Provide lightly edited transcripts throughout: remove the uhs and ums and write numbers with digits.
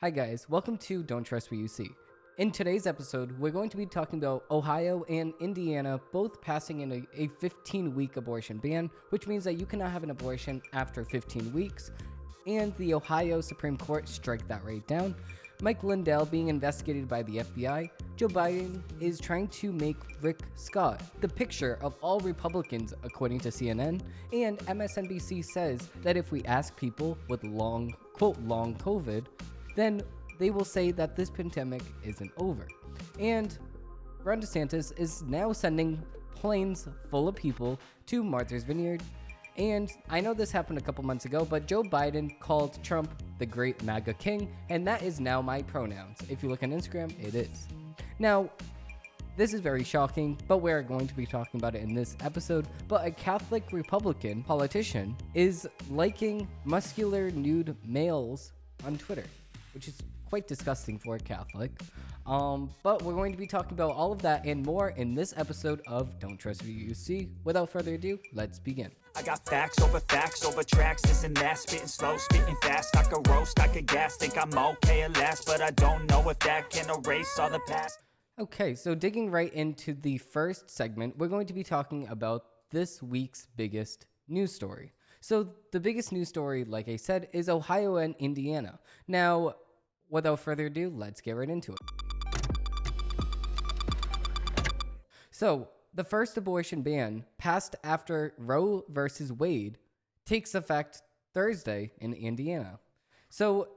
Hi guys, welcome to Don't Trust What You See. In today's episode, we're going to be talking about Ohio and Indiana both passing in a 15-week abortion ban, which means that you cannot have an abortion after 15 weeks, and the Ohio Supreme Court strike that right down. Mike Lindell being investigated by the FBI. Joe Biden is trying to make Rick Scott the picture of all Republicans, according to CNN, and MSNBC says that if we ask people with long COVID, then they will say that this pandemic isn't over. And Ron DeSantis is now sending planes full of people to Martha's Vineyard. And I know this happened a couple months ago, but Joe Biden called Trump the great MAGA king, and that is now my pronouns. If you look on Instagram, it is. Now, this is very shocking, but we're going to be talking about it in this episode. But a Catholic Republican politician is liking muscular nude males on Twitter, which is quite disgusting for a Catholic. But we're going to be talking about all of that and more in this episode of Don't Trust What You See. Without further ado, let's begin. I got facts over tracks, this and that, spitting slow, spitting fast, I could roast, I could gas, think I'm okay at last, but I don't know if that can erase all the past. Okay, so digging right into the first segment, we're going to be talking about this week's biggest news story. So the biggest news story, like I said, is Ohio and Indiana. Now, without further ado, let's get right into it. So, the first abortion ban passed after Roe versus Wade takes effect Thursday in Indiana. So,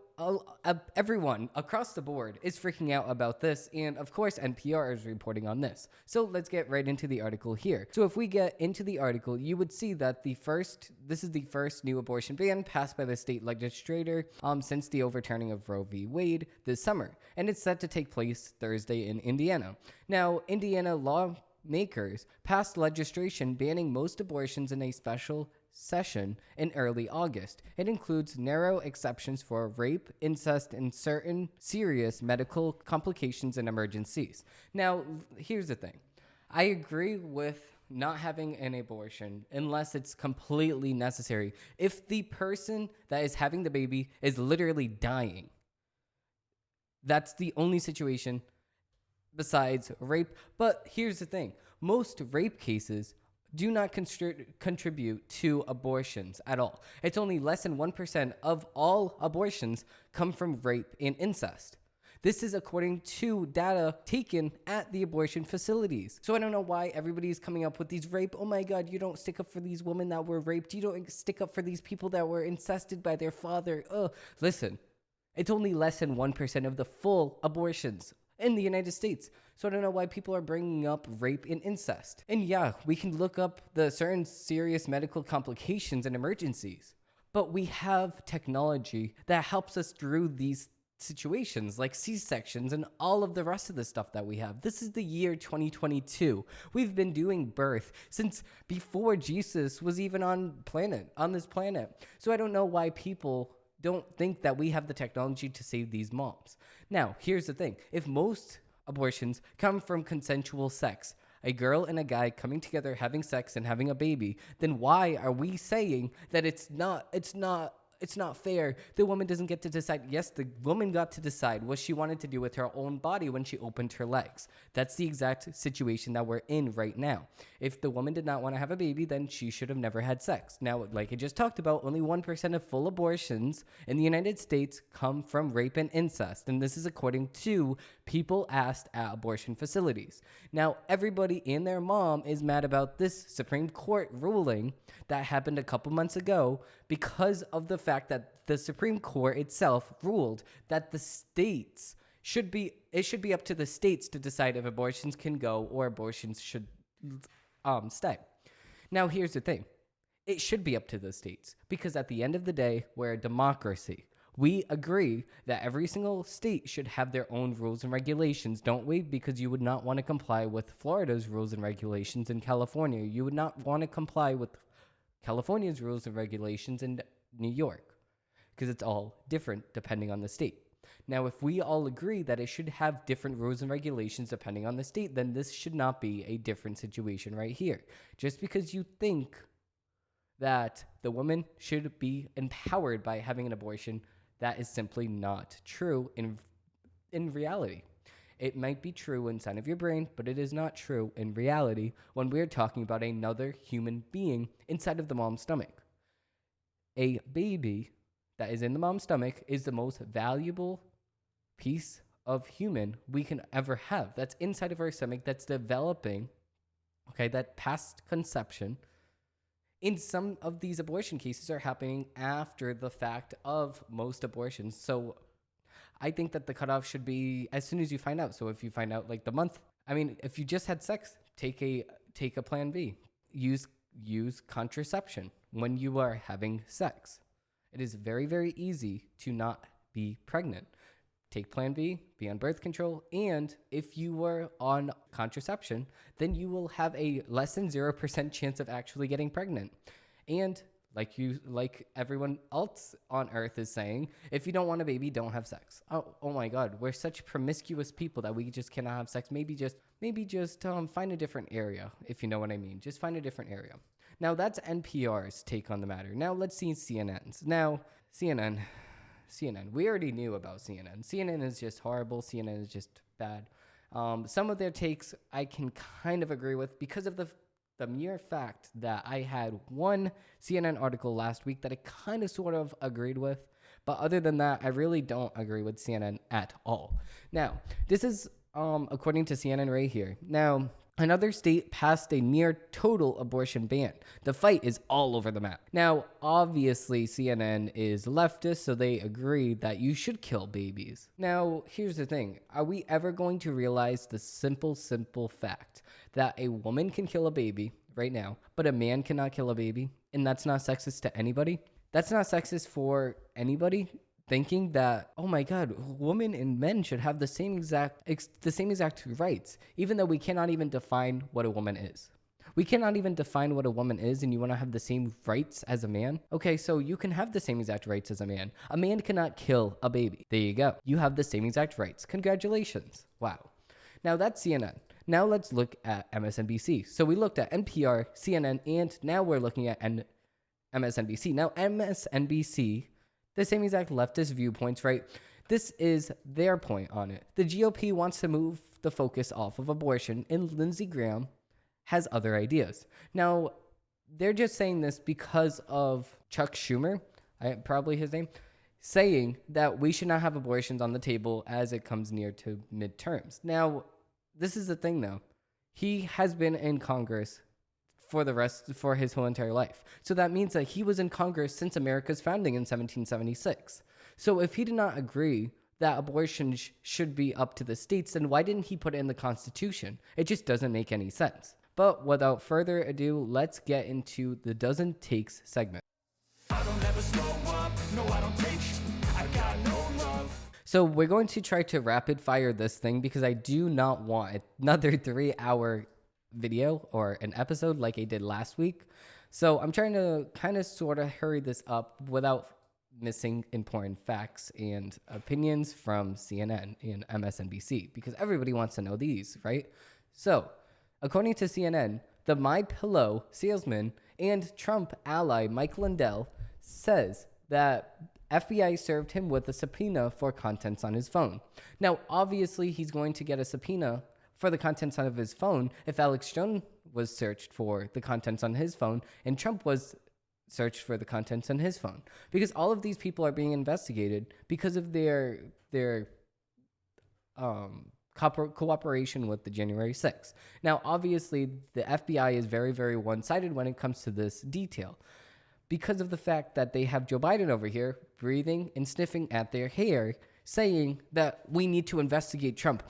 everyone across the board is freaking out about this, and of course NPR is reporting on this. So let's get right into the article here. So if we get into the article, you would see that this is the first new abortion ban passed by the state legislature since the overturning of Roe v. Wade this summer, and it's set to take place Thursday in Indiana. Now, Indiana lawmakers passed legislation banning most abortions in a special session in early August. It includes narrow exceptions for rape, incest, and certain serious medical complications and emergencies. Now, here's the thing. I agree with not having an abortion unless it's completely necessary. If the person that is having the baby is literally dying, that's the only situation besides rape. But here's the thing. Most rape cases do not contribute to abortions at all. It's only less than 1% of all abortions come from rape and incest. This is according to data taken at the abortion facilities. So I don't know why everybody's coming up with these rape. Oh my God, you don't stick up for these women that were raped. You don't stick up for these people that were incested by their father. Listen, it's only less than 1% of the full abortions in the United States. So I don't know why people are bringing up rape and incest. And yeah, we can look up the certain serious medical complications and emergencies, but we have technology that helps us through these situations like C-sections and all of the rest of the stuff that we have. This is the year 2022. We've been doing birth since before Jesus was even on this planet. So I don't know why people don't think that we have the technology to save these moms. Now, here's the thing. If most abortions come from consensual sex, a girl and a guy coming together, having sex and having a baby, then why are we saying that it's not fair? The woman doesn't get to decide. Yes, the woman got to decide what she wanted to do with her own body when she opened her legs. That's the exact situation that we're in right now. If the woman did not want to have a baby, then she should have never had sex. Now, like I just talked about, only 1% of full abortions in the United States come from rape and incest. And this is according to people asked at abortion facilities. Now, everybody and their mom is mad about this Supreme Court ruling that happened a couple months ago because of the fact that the Supreme Court itself ruled that the states should be up to the states to decide if abortions can go or abortions should stay. Now, here's the thing. It should be up to the states because at the end of the day, we're a democracy. We agree that every single state should have their own rules and regulations, don't we? Because you would not want to comply with Florida's rules and regulations in California. You would not want to comply with California's rules and regulations in New York, because it's all different depending on the state. Now, if we all agree that it should have different rules and regulations depending on the state, then this should not be a different situation right here. Just because you think that the woman should be empowered by having an abortion, that is simply not true in reality. It might be true inside of your brain, but it is not true in reality when we're talking about another human being inside of the mom's stomach. A baby that is in the mom's stomach is the most valuable piece of human we can ever have. That's inside of our stomach, that's developing, okay, that past conception. In some of these abortion cases are happening after the fact of most abortions. So I think that the cutoff should be as soon as you find out. So if you find out like the month, I mean, if you just had sex, take a plan B. Use contraception when you are having sex. It is very, very easy to not be pregnant. Take plan B, be on birth control, and if you were on contraception, then you will have a less than 0% chance of actually getting pregnant. And like everyone else on earth is saying, if you don't want a baby, don't have sex. Oh my God, we're such promiscuous people that we just cannot have sex. Maybe just find a different area, if you know what I mean. Just find a different area. Now that's NPR's take on the matter. Now let's see CNN's. Now CNN. We already knew about CNN. CNN is just horrible. CNN is just bad. Some of their takes I can kind of agree with because of the mere fact that I had one CNN article last week that I kind of sort of agreed with. But other than that, I really don't agree with CNN at all. Now, this is according to CNN right here. Now, another state passed a near total abortion ban. The fight is all over the map. Now, obviously, CNN is leftist, so they agree that you should kill babies. Now, here's the thing. Are we ever going to realize the simple fact that a woman can kill a baby right now, but a man cannot kill a baby? And that's not sexist to anybody? That's not sexist for anybody? Thinking that, oh my God, women and men should have the same exact rights, even though we cannot even define what a woman is. We cannot even define what a woman is, and you want to have the same rights as a man? Okay, so you can have the same exact rights as a man. A man cannot kill a baby. There you go. You have the same exact rights. Congratulations. Wow. Now that's CNN. Now let's look at MSNBC. So we looked at NPR, CNN, and now we're looking at MSNBC. Now MSNBC, the same exact leftist viewpoints, right? This is their point on it. The GOP wants to move the focus off of abortion, and Lindsey Graham has other ideas. Now, they're just saying this because of Chuck Schumer, probably his name, saying that we should not have abortions on the table as it comes near to midterms. Now, this is the thing, though. He has been in Congress for his whole entire life. So that means that he was in Congress since America's founding in 1776. So if he did not agree that abortion should be up to the states, then why didn't he put it in the Constitution? It just doesn't make any sense. But without further ado, let's get into the Dozen Takes segment. I don't ever slow up. No, I don't take I got no love. So we're going to try to rapid fire this thing because I do not want another 3-hour video or an episode like I did last week. So I'm trying to kind of sort of hurry this up without missing important facts and opinions from CNN and MSNBC because everybody wants to know these, right? So according to CNN, the MyPillow salesman and Trump ally Mike Lindell says that FBI served him with a subpoena for contents on his phone. Now, obviously, he's going to get a subpoena for the contents of his phone if Alex Jones was searched for the contents on his phone and Trump was searched for the contents on his phone, because all of these people are being investigated because of their cooperation with the January 6th. Now, obviously, the FBI is very, very one-sided when it comes to this detail because of the fact that they have Joe Biden over here breathing and sniffing at their hair, saying that we need to investigate Trump.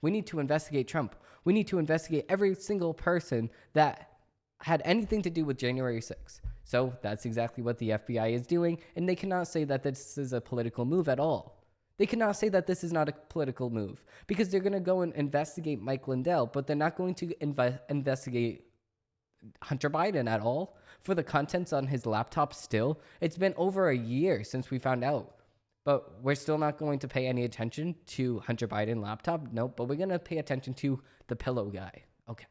We need to investigate Trump. We need to investigate every single person that had anything to do with January 6th. So that's exactly what the FBI is doing, and they cannot say that this is a political move at all. They cannot say that this is not a political move because they're going to go and investigate Mike Lindell, but they're not going to investigate Hunter Biden at all for the contents on his laptop still. It's been over a year since we found out. But we're still not going to pay any attention to Hunter Biden laptop? Nope, but we're going to pay attention to the pillow guy. Okay,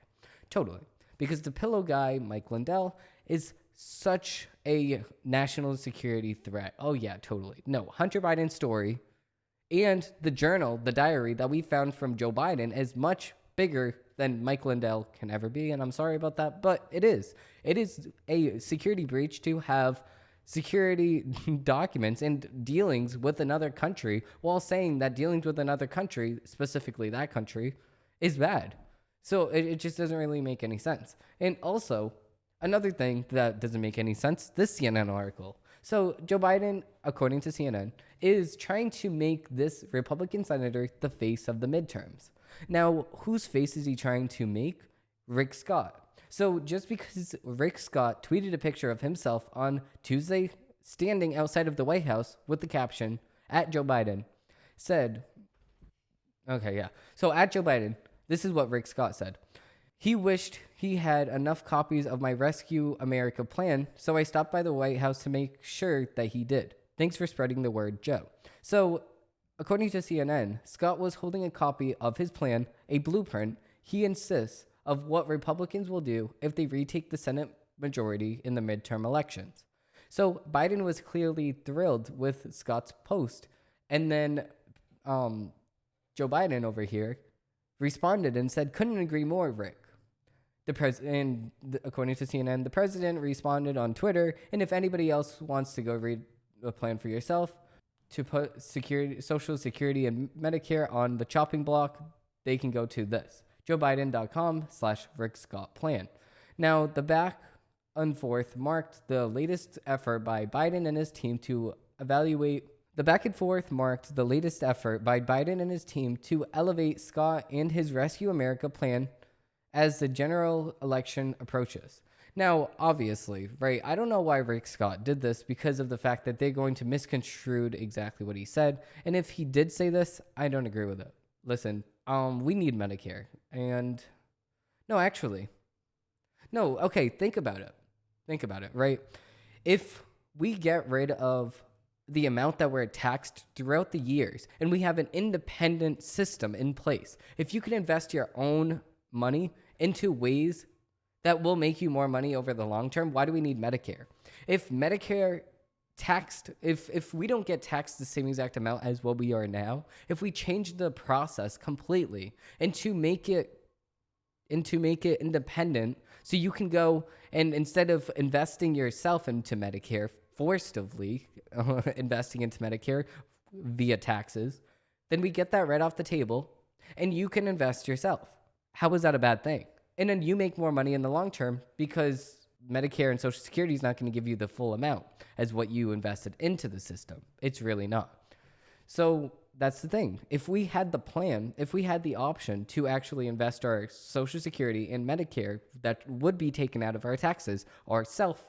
totally. Because the pillow guy, Mike Lindell, is such a national security threat. Oh, yeah, totally. No, Hunter Biden's story and the journal, the diary that we found from Joe Biden is much bigger than Mike Lindell can ever be. And I'm sorry about that, but it is. It is a security breach to have security documents and dealings with another country while saying that dealings with another country, specifically that country, is bad. So it just doesn't really make any sense. And also, another thing that doesn't make any sense, this CNN article. So Joe Biden, according to CNN, is trying to make this Republican senator the face of the midterms. Now, whose face is he trying to make? Rick Scott. So just because Rick Scott tweeted a picture of himself on Tuesday standing outside of the White House with the caption, at Joe Biden, said, okay, yeah. So at Joe Biden, this is what Rick Scott said. He wished he had enough copies of my Rescue America plan, so I stopped by the White House to make sure that he did. Thanks for spreading the word, Joe. So, according to CNN, Scott was holding a copy of his plan, a blueprint, he insists, of what Republicans will do if they retake the Senate majority in the midterm elections. So, Biden was clearly thrilled with Scott's post, and then Joe Biden over here responded and said, couldn't agree more, Rick. According to CNN, the president responded on Twitter, and if anybody else wants to go read the plan for yourself to put Social Security and Medicare on the chopping block, they can go to this, joebiden.com/Rick Scott plan. Now, the back and forth marked the latest effort by Biden and his team to elevate Scott and his Rescue America plan as the general election approaches. Now, obviously, right, I don't know why Rick Scott did this because of the fact that they're going to misconstrue exactly what he said. And if he did say this, I don't agree with it. Listen, we need Medicare. And okay, think about it, right? If we get rid of the amount that we're taxed throughout the years and we have an independent system in place, if you can invest your own money into ways that will make you more money over the long term, why do we need Medicare? If Medicare if we don't get taxed the same exact amount as what we are now, if we change the process completely and to make it independent, so you can go and instead of investing yourself into Medicare, forcibly investing into Medicare via taxes, then we get that right off the table and you can invest yourself. How is that a bad thing? And then you make more money in the long term because Medicare and Social Security is not going to give you the full amount as what you invested into the system. It's really not. So that's the thing. If we had the plan, if we had the option to actually invest our Social Security in Medicare that would be taken out of our taxes ourselves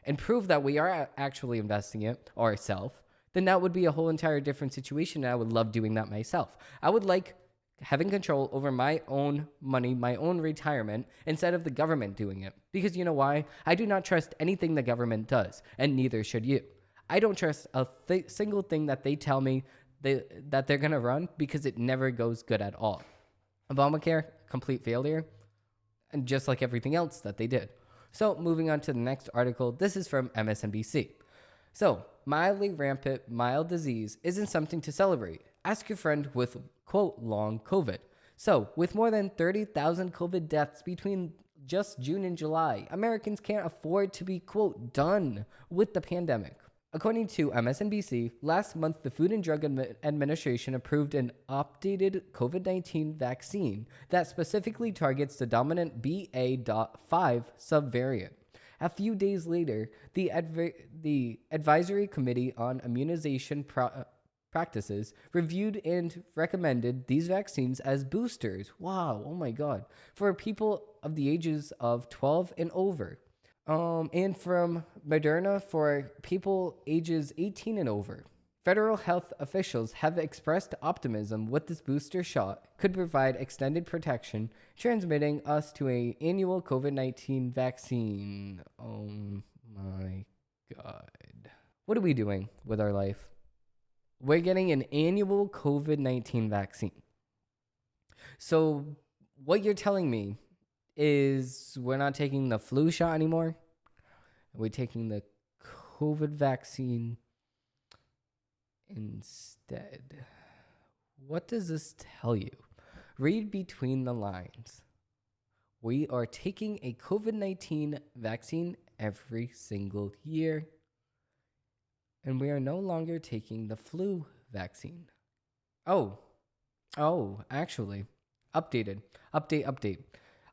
and prove that we are actually investing it ourselves, then that would be a whole entire different situation. And I would love doing that myself. I would like having control over my own money, my own retirement, instead of the government doing it. Because you know why? I do not trust anything the government does, and neither should you. I don't trust a single thing that they tell me that they're going to run because it never goes good at all. Obamacare, complete failure, and just like everything else that they did. So moving on to the next article, this is from MSNBC. So, mildly rampant mild disease isn't something to celebrate. Ask your friend with, quote, long COVID. So, with more than 30,000 COVID deaths between just June and July, Americans can't afford to be, quote, done with the pandemic. According to MSNBC, last month the Food and Drug Administration approved an updated COVID-19 vaccine that specifically targets the dominant BA.5 subvariant. A few days later, the Advisory Committee on Immunization Practices reviewed and recommended these vaccines as boosters. Wow, oh my God. For people of the ages of 12 and over. And from Moderna for people ages 18 and over. Federal health officials have expressed optimism with this booster shot could provide extended protection, transmitting us to an annual COVID-19 vaccine. Oh my God. What are we doing with our life? We're getting an annual COVID-19 vaccine. So what you're telling me is we're not taking the flu shot anymore? Are we taking the COVID vaccine instead? What does this tell you? Read between the lines. We are taking a COVID-19 vaccine every single year, and we are no longer taking the flu vaccine. Oh, actually, update.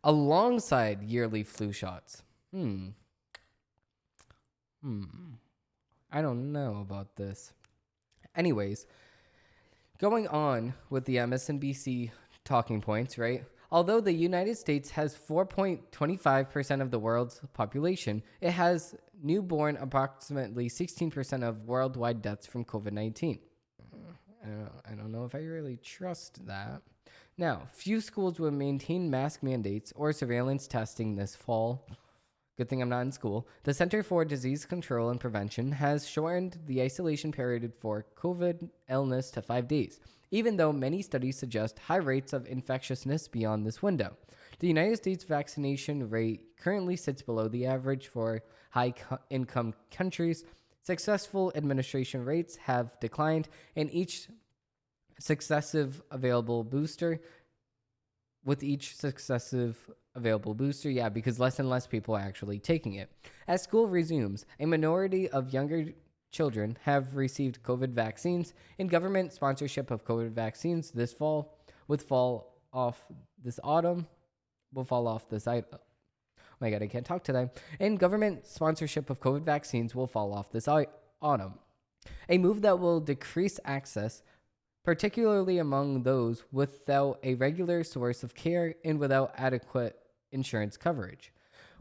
Alongside yearly flu shots. I don't know about this. Anyways, going on with the MSNBC talking points, right? Although the United States has 4.25% of the world's population, it has newborn approximately 16% of worldwide deaths from COVID-19. I don't know if I really trust that. Now, few schools will maintain mask mandates or surveillance testing this fall. Good thing I'm not in school. The Center for Disease Control and Prevention has shortened the isolation period for COVID illness to 5 days, even though many studies suggest high rates of infectiousness beyond this window. The United States vaccination rate currently sits below the average for high-income countries. Successful administration rates have declined, and each successive available booster, because less and less people are actually taking it. As school resumes, a minority of younger children have received COVID vaccines, and government sponsorship of COVID vaccines this fall will fall off this autumn. Oh my God, I can't talk today. And government sponsorship of COVID vaccines will fall off this autumn. A move that will decrease access, particularly among those without a regular source of care and without adequate insurance coverage.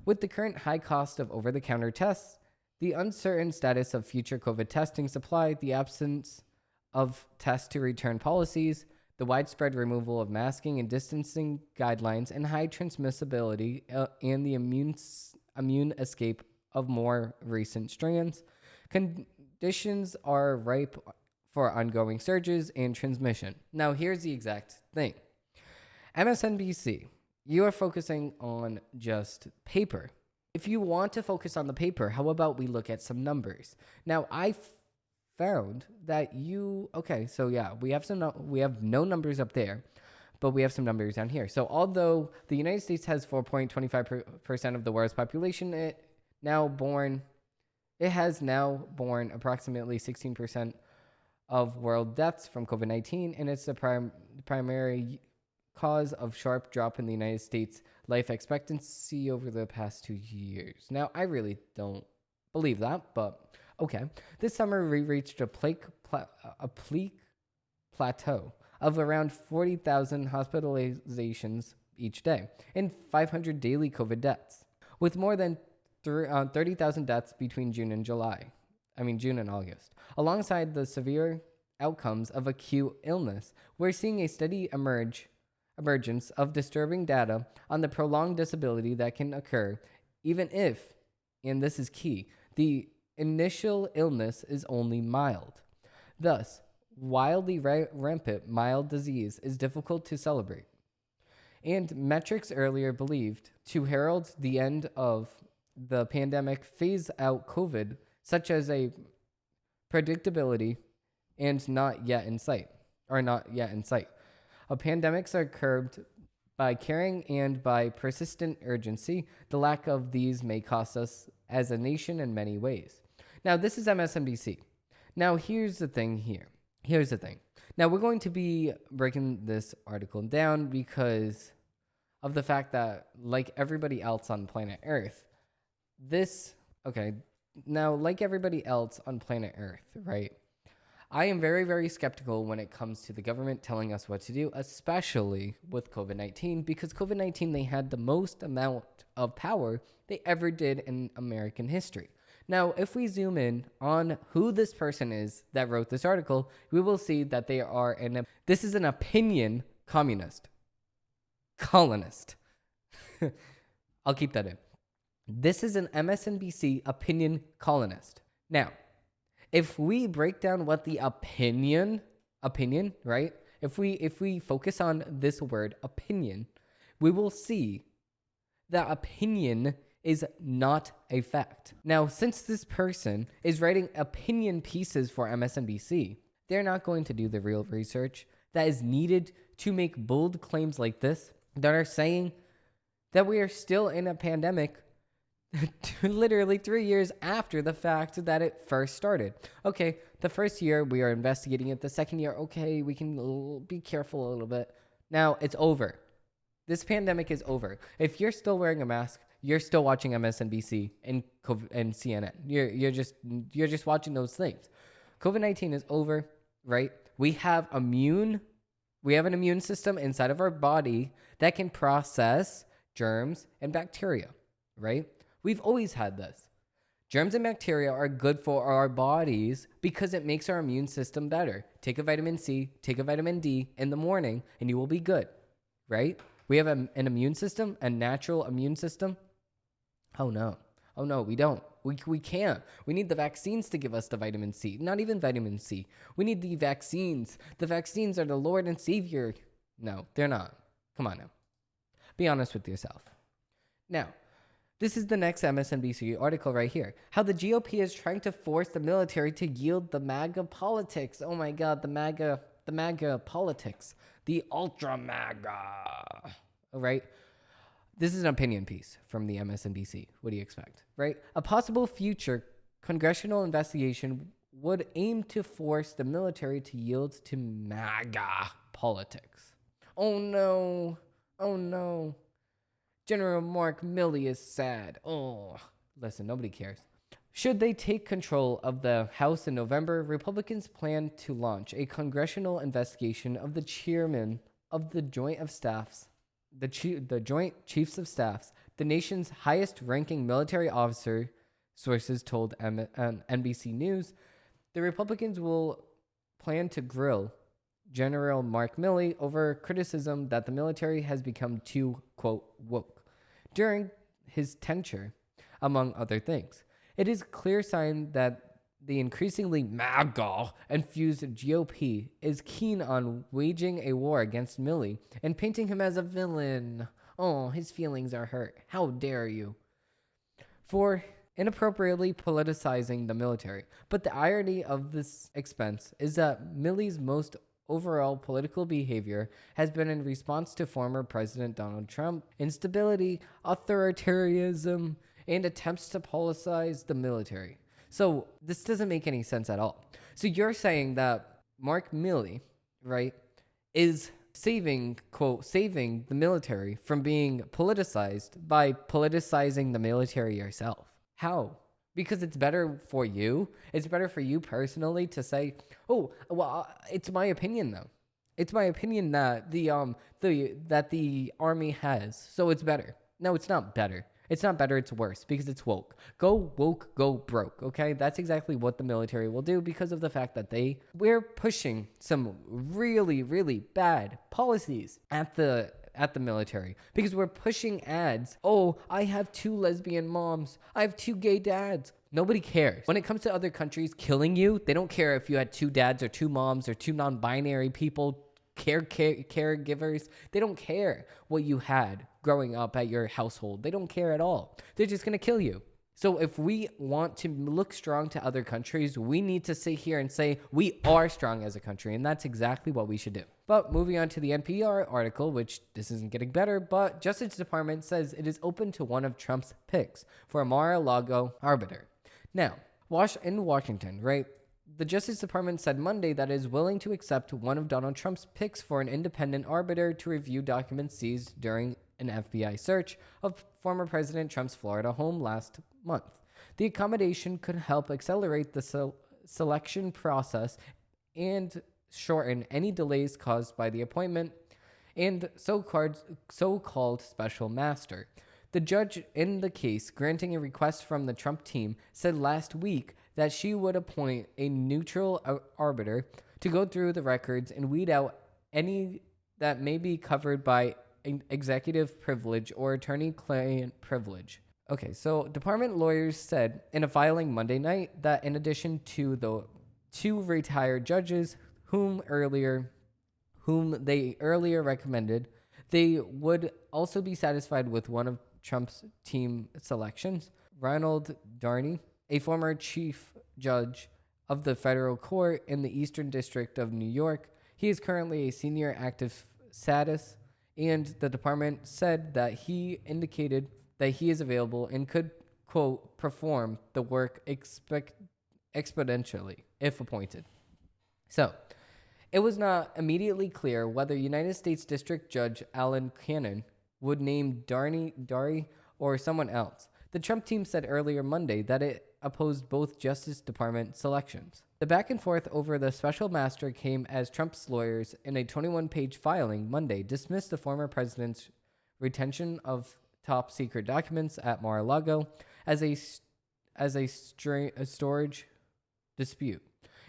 With the current high cost of over-the-counter tests, the uncertain status of future COVID testing supply, the absence of test-to-return policies, the widespread removal of masking and distancing guidelines, and high transmissibility and the immune escape of more recent strands, conditions are ripe for ongoing surges and transmission. Now, here's the exact thing. MSNBC, you are focusing on just paper. If you want to focus on the paper, how about we look at some numbers? Now, I found that we have no numbers up there, but we have some numbers down here. So although the United States has 4.25% of the world's population, it has now borne approximately 16% of world deaths from COVID-19, and it's the primary cause of sharp drop in the United States life expectancy over the past 2 years. Now, I really don't believe that, but okay. This summer, we reached a peak plateau of around 40,000 hospitalizations each day and 500 daily COVID deaths, with more than 30,000 deaths between June and August. Alongside the severe outcomes of acute illness, we're seeing a steady emergence of disturbing data on the prolonged disability that can occur, even if, and this is key, the initial illness is only mild. Thus, wildly rampant mild disease is difficult to celebrate. And metrics earlier believed to herald the end of the pandemic phase out COVID, such as a predictability and not yet in sight. Pandemics are curbed by caring and by persistent urgency. The lack of these may cost us as a nation in many ways. Now, this is MSNBC. Now, here's the thing. Now, we're going to be breaking this article down because of the fact that, like everybody else on planet Earth, like everybody else on planet Earth, right? I am very, very skeptical when it comes to the government telling us what to do, especially with COVID-19, because COVID-19, they had the most amount of power they ever did in American history. Now, if we zoom in on who this person is that wrote this article, we will see that they are this is an opinion colonist. I'll keep that in. This is an MSNBC opinion colonist. Now, if we break down what the opinion, right? If we focus on this word opinion, we will see that opinion is not a fact. Now, since this person is writing opinion pieces for MSNBC, they're not going to do the real research that is needed to make bold claims like this that are saying that we are still in a pandemic literally 3 years after the fact that it first started. Okay, the first year we are investigating it. The second year, okay, we can be careful a little bit. Now it's over. This pandemic is over. If you're still wearing a mask, you're still watching MSNBC and CNN. You're just watching those things. COVID-19 is over, right? We have an immune system inside of our body that can process germs and bacteria, right? We've always had this. Germs and bacteria are good for our bodies because it makes our immune system better. Take a vitamin C, take a vitamin D in the morning, and you will be good, right? We have an immune system, a natural immune system. Oh no, we don't. We can't. We need the vaccines to give us the vitamin C. Not even vitamin C. We need the vaccines. The vaccines are the Lord and Savior. No, they're not. Come on now. Be honest with yourself. Now, this is the next MSNBC article right here. How the GOP is trying to force the military to yield the MAGA politics. Oh my God, the MAGA politics. The ultra MAGA. All right. This is an opinion piece from the MSNBC. What do you expect, right? A possible future congressional investigation would aim to force the military to yield to MAGA politics. Oh no. General Mark Milley is sad. Oh, listen, nobody cares. Should they take control of the House in November, Republicans plan to launch a congressional investigation of the chairman of the Joint of Staffs, the Joint Chiefs of Staffs, the nation's highest-ranking military officer, sources told NBC News. The Republicans will plan to grill General Mark Milley over criticism that the military has become too, quote, woke during his tenure, among other things. It is a clear sign that the increasingly MAGA-infused GOP is keen on waging a war against Milley and painting him as a villain. Oh, his feelings are hurt. How dare you? For inappropriately politicizing the military. But the irony of this expense is that Milley's most overall political behavior has been in response to former President Donald Trump, instability, authoritarianism, and attempts to politicize the military. So this doesn't make any sense at all. So you're saying that Mark Milley, right, is saving the military from being politicized by politicizing the military yourself. How? Because it's better for you. It's better for you personally to say, "Oh, well, it's my opinion though. It's my opinion that the army has, so it's better." No, it's not better. It's not better, it's worse because it's woke. Go woke, go broke, okay? That's exactly what the military will do because of the fact that we're pushing some really, really bad policies at the military because we're pushing ads. Oh, I have 2 lesbian moms. I have 2 gay dads. Nobody cares. When it comes to other countries killing you, they don't care if you had 2 dads or 2 moms or 2 non-binary people, caregivers. They don't care what you had growing up at your household. They don't care at all. They're just going to kill you. So if we want to look strong to other countries, we need to sit here and say we are strong as a country, and that's exactly what we should do. But moving on to the NPR article, which this isn't getting better, but Justice Department says it is open to one of Trump's picks for a Mar-a-Lago arbiter. Now, in Washington, right? The Justice Department said Monday that it is willing to accept one of Donald Trump's picks for an independent arbiter to review documents seized during an FBI search of former President Trump's Florida home last month. The accommodation could help accelerate the selection process and shorten any delays caused by the appointment and so-called special master. The judge in the case, granting a request from the Trump team, said last week that she would appoint a neutral arbiter to go through the records and weed out any that may be covered by executive privilege or attorney-client privilege. Okay, so department lawyers said in a filing Monday night that in addition to the 2 retired judges whom they earlier recommended, they would also be satisfied with one of Trump's team selections. Ronald Darney, a former chief judge of the federal court in the Eastern District of New York, he is currently a senior active status, and the department said that he indicated that he is available and could, quote, perform the work exponentially if appointed. So, it was not immediately clear whether United States District Judge Alan Cannon would name Dari or someone else. The Trump team said earlier Monday that it opposed both Justice Department selections. The back and forth over the special master came as Trump's lawyers, in a 21-page filing Monday, dismissed the former president's retention of top secret documents at Mar-a-Lago as a storage dispute,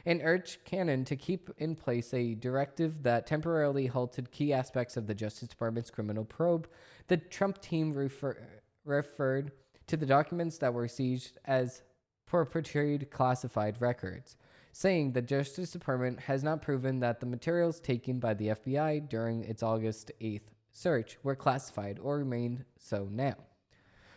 and urged Cannon to keep in place a directive that temporarily halted key aspects of the Justice Department's criminal probe. The Trump team referred to the documents that were seized as proprietary classified records, saying the Justice Department has not proven that the materials taken by the FBI during its August 8th search were classified or remained so now.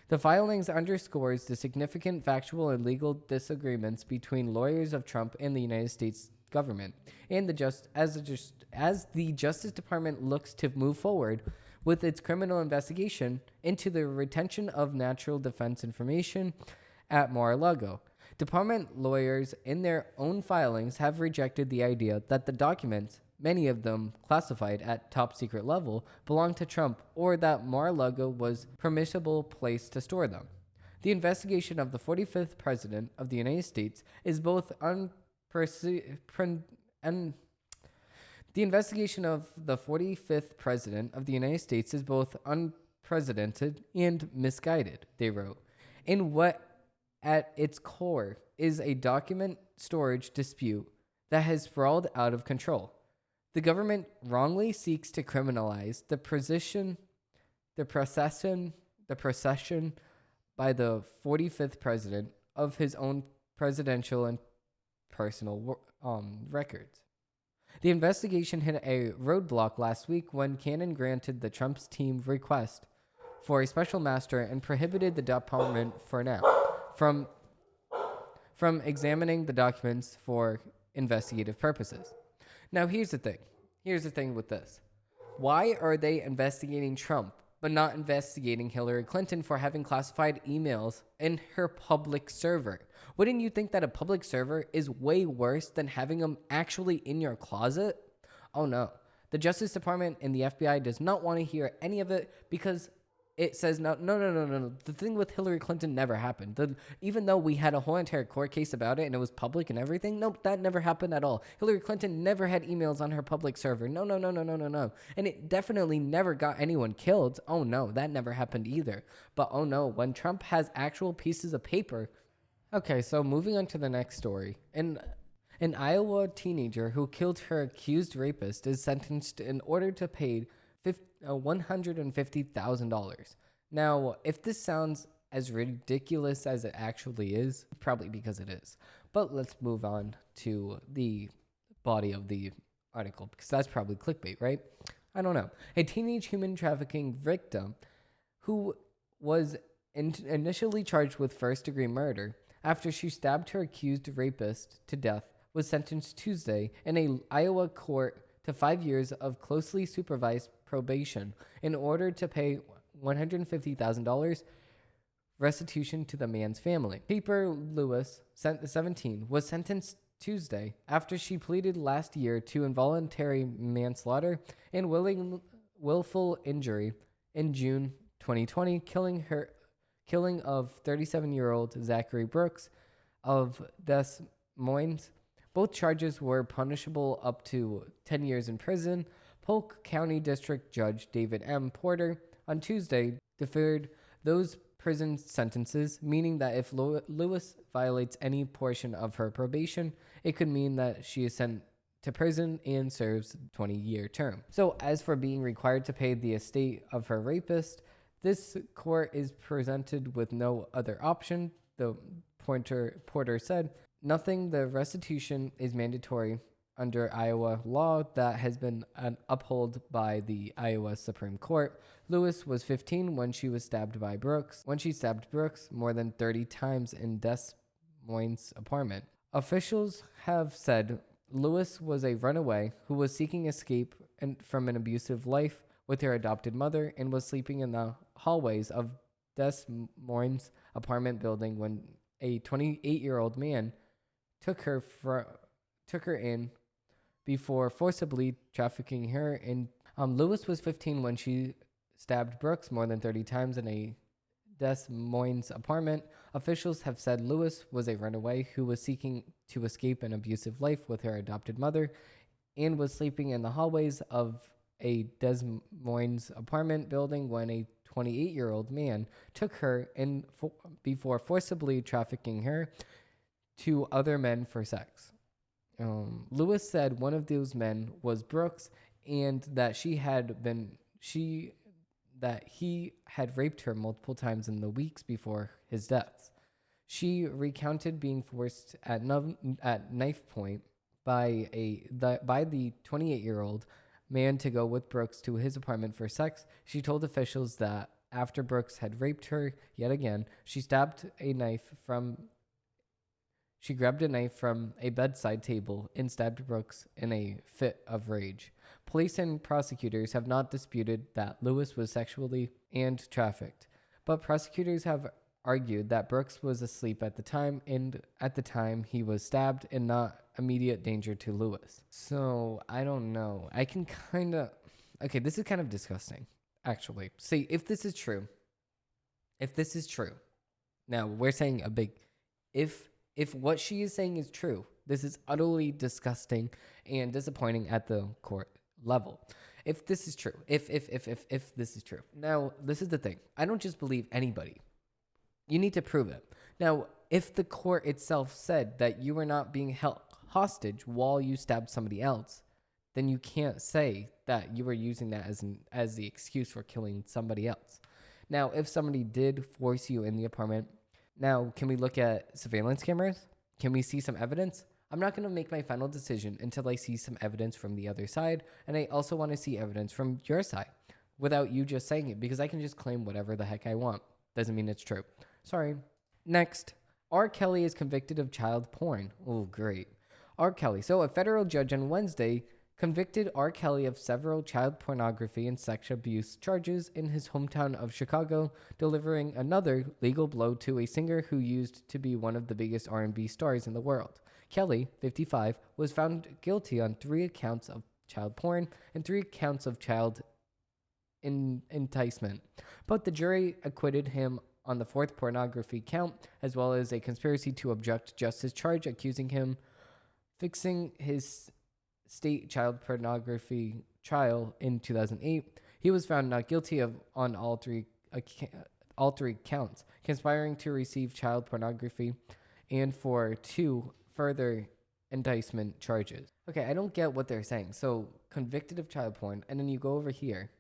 The filings underscores the significant factual and legal disagreements between lawyers of Trump and the United States government, and as the Justice Department looks to move forward with its criminal investigation into the retention of national defense information at Mar-a-Lago. Department lawyers in their own filings have rejected the idea that the documents, many of them classified at top secret level, belong to Trump, or that Mar-a-Lago was a permissible place to store them. The investigation of the 45th President of the United States is both unprecedented and misguided, they wrote, in what at its core is a document storage dispute that has sprawled out of control. The government wrongly seeks to criminalize the procession by the 45th president of his own presidential and personal records. The investigation hit a roadblock last week when Cannon granted the Trump's team request for a special master and prohibited the department for now from examining the documents for investigative purposes. Now, here's the thing. Here's the thing with this. Why are they investigating Trump but not investigating Hillary Clinton for having classified emails in her public server? Wouldn't you think that a public server is way worse than having them actually in your closet? Oh no. The Justice Department and the FBI does not want to hear any of it because it says no. The thing with Hillary Clinton never happened. Even though we had a whole entire court case about it and it was public and everything, nope, that never happened at all. Hillary Clinton never had emails on her public server. No. And it definitely never got anyone killed. Oh no, that never happened either. But oh no, when Trump has actual pieces of paper. Okay, so moving on to the next story. An Iowa teenager who killed her accused rapist is sentenced in order to pay $150,000. Now, if this sounds as ridiculous as it actually is, probably because it is. But let's move on to the body of the article, because that's probably clickbait, right? I don't know. A teenage human trafficking victim who was initially charged with first-degree murder after she stabbed her accused rapist to death was sentenced Tuesday in an Iowa court to 5 years of closely supervised probation in order to pay $150,000 restitution to the man's family. Piper Lewis, 17, was sentenced Tuesday after she pleaded last year to involuntary manslaughter and willful injury in June 2020, killing of 37-year-old Zachary Brooks of Des Moines. Both charges were punishable up to 10 years in prison. Polk County District Judge David M. Porter on Tuesday deferred those prison sentences, meaning that if Lewis violates any portion of her probation, it could mean that she is sent to prison and serves a 20-year term. So as for being required to pay the estate of her rapist, this court is presented with no other option, the Porter said. Nothing, the restitution is mandatory under Iowa law that has been upheld by the Iowa Supreme Court. Lewis was 15 when she was stabbed by Brooks. When she stabbed Brooks more than 30 times in Des Moines' apartment. Officials have said Lewis was a runaway who was seeking escape from an abusive life with her adopted mother and was sleeping in the hallways of Des Moines' apartment building when a 28-year-old man took her in before forcibly trafficking her in. Lewis was 15 when she stabbed Brooks more than 30 times in a Des Moines apartment. Officials have said Lewis was a runaway who was seeking to escape an abusive life with her adopted mother and was sleeping in the hallways of a Des Moines apartment building when a 28-year-old man took her in before forcibly trafficking her to other men for sex. Lewis said one of those men was Brooks and that he had raped her multiple times in the weeks before his death. She recounted being forced at knife point by the 28-year-old man to go with Brooks to his apartment for sex. She told officials that after Brooks had raped her yet again, she grabbed a knife from a bedside table and stabbed Brooks in a fit of rage. Police and prosecutors have not disputed that Lewis was sexually and trafficked, but prosecutors have argued that Brooks was asleep at the time he was stabbed and not immediate danger to Lewis. So, I don't know. This is kind of disgusting, actually. See, if this is true, now we're saying a big, if what she is saying is true, this is utterly disgusting and disappointing at the court level. If this is true, if this is true. Now, this is the thing. I don't just believe anybody. You need to prove it. Now, if the court itself said that you were not being held hostage while you stabbed somebody else, then you can't say that you were using that as the excuse for killing somebody else. Now, if somebody did force you in the apartment, now, can we look at surveillance cameras? Can we see some evidence? I'm not going to make my final decision until I see some evidence from the other side, and I also want to see evidence from your side without you just saying it, because I can just claim whatever the heck I want. Doesn't mean it's true. Sorry. Next, R. Kelly is convicted of child porn. Oh, great. R. Kelly. So, a federal judge on Wednesday convicted R. Kelly of several child pornography and sex abuse charges in his hometown of Chicago, delivering another legal blow to a singer who used to be one of the biggest R&B stars in the world. Kelly, 55, was found guilty on 3 accounts of child porn and 3 accounts of child enticement, but the jury acquitted him on the 4th pornography count, as well as a conspiracy to obstruct justice charge, accusing him fixing his state child pornography trial in 2008. He was found not guilty on all three counts, conspiring to receive child pornography, and for 2 further enticement charges. Okay, I don't get what they're saying. So, convicted of child porn, and then you go over here,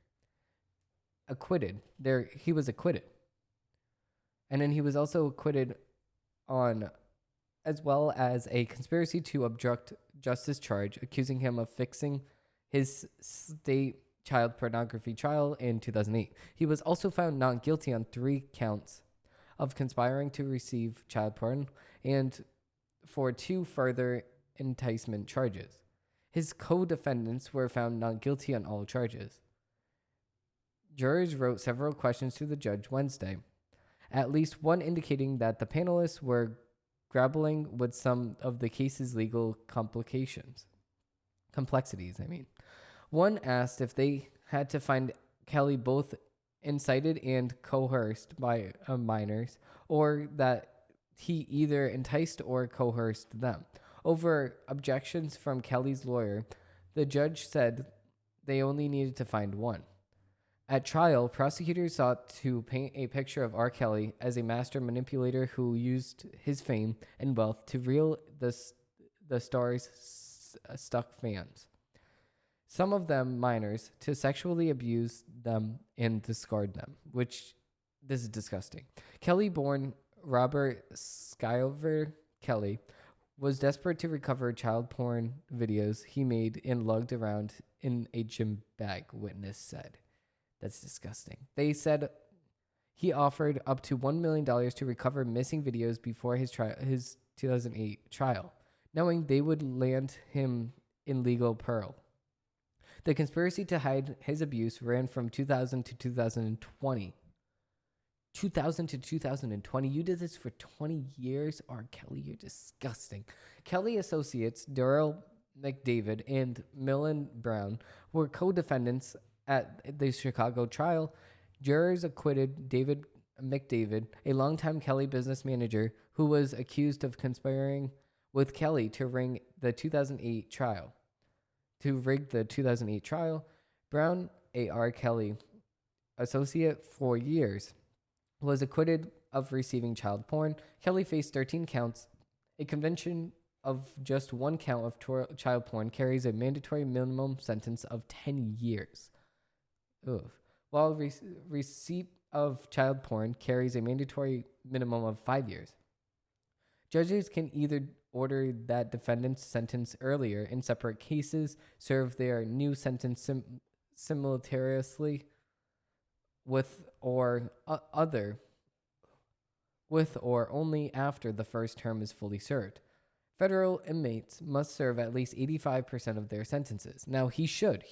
acquitted. He was acquitted. And then he was also acquitted on, as well as a conspiracy to obstruct justice charge, accusing him of fixing his state child pornography trial in 2008. He was also found not guilty on 3 counts of conspiring to receive child porn and for 2 further enticement charges. His co-defendants were found not guilty on all charges. Jurors wrote several questions to the judge Wednesday, at least one indicating that the panelists were grappling with some of the case's legal complexities. One asked if they had to find Kelly both incited and coerced by minors, or that he either enticed or coerced them. Over objections from Kelly's lawyer, the judge said they only needed to find one. At trial, prosecutors sought to paint a picture of R. Kelly as a master manipulator who used his fame and wealth to reel the star's stuck fans, some of them minors, to sexually abuse them and discard them, which this is disgusting. Kelly, born Robert Skyver Kelly, was desperate to recover child porn videos he made and lugged around in a gym bag, witness said. That's disgusting. They said he offered up to $1 million to recover missing videos before his 2008 trial, knowing they would land him in legal peril. The conspiracy to hide his abuse ran from 2000 to 2020. 2000 to 2020. You did this for 20 years? R. Kelly, you're disgusting. Kelly associates Daryl McDavid and Millen Brown were co-defendants at the Chicago trial. Jurors acquitted David McDavid, a longtime Kelly business manager who was accused of conspiring with Kelly to rig the 2008 trial. Brown, a R. Kelly associate for years, was acquitted of receiving child porn. Kelly faced 13 counts. A conviction of just one count of child porn carries a mandatory minimum sentence of 10 years. Ugh. While receipt of child porn carries a mandatory minimum of 5 years. Judges can either order that defendants sentence earlier in separate cases, serve their new sentence simultaneously with or only after the first term is fully served. Federal inmates must serve at least 85% of their sentences. Now, he should.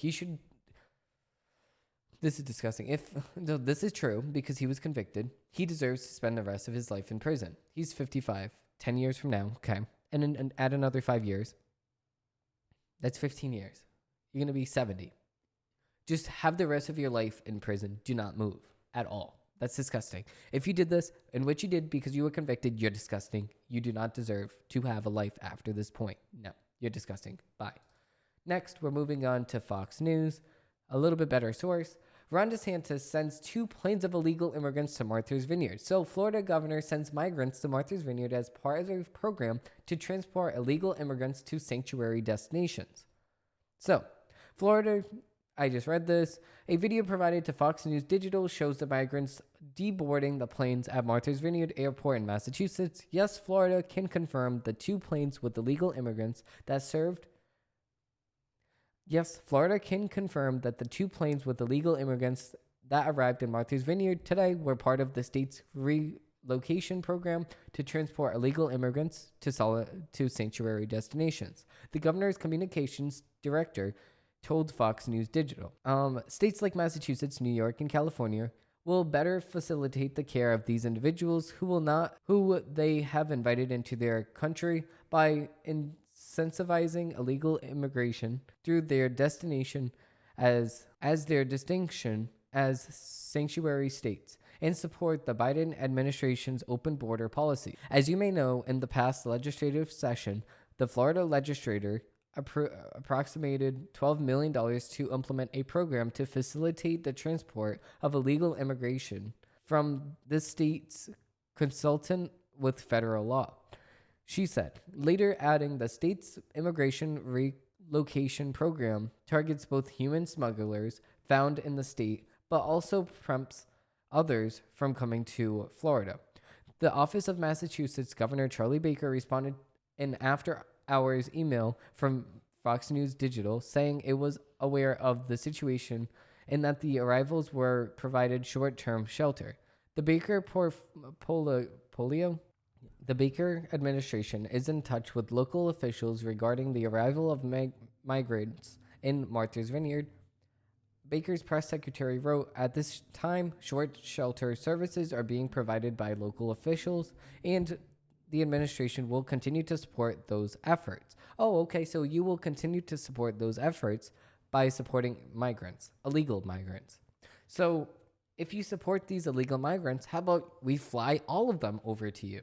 This is disgusting. No, this is true because he was convicted. He deserves to spend the rest of his life in prison. He's 55, 10 years from now, okay? And add another 5 years. That's 15 years. You're going to be 70. Just have the rest of your life in prison. Do not move at all. That's disgusting. If you did this, and what you did because you were convicted, you're disgusting. You do not deserve to have a life after this point. No, you're disgusting. Bye. Next, we're moving on to Fox News. A little bit better source. Ron DeSantis sends 2 planes of illegal immigrants to Martha's Vineyard. So, Florida governor sends migrants to Martha's Vineyard as part of a program to transport illegal immigrants to sanctuary destinations. So, Florida, I just read this. A video provided to Fox News Digital shows the migrants deboarding the planes at Martha's Vineyard Airport in Massachusetts. Yes, Florida can confirm the 2 planes with illegal immigrants that served. Yes, Florida can confirm that the 2 planes with illegal immigrants that arrived in Martha's Vineyard today were part of the state's relocation program to transport illegal immigrants to sanctuary destinations. The governor's communications director told Fox News Digital. States like Massachusetts, New York, and California will better facilitate the care of these individuals who they have invited into their country by incentivizing illegal immigration through their destination as their distinction as sanctuary states and support the Biden administration's open border policy. As you may know, in the past legislative session, the Florida legislature approximated $12 million to implement a program to facilitate the transport of illegal immigration from the state's consultant with federal law. She said, later adding the state's immigration relocation program targets both human smugglers found in the state, but also preempts others from coming to Florida. The Office of Massachusetts Governor Charlie Baker responded in after-hours email from Fox News Digital saying it was aware of the situation and that the arrivals were provided short-term shelter. The Baker administration is in touch with local officials regarding the arrival of migrants in Martha's Vineyard. Baker's press secretary wrote, at this time, short shelter services are being provided by local officials, and the administration will continue to support those efforts. Oh, okay, so you will continue to support those efforts by supporting migrants, illegal migrants. So if you support these illegal migrants, how about we fly all of them over to you?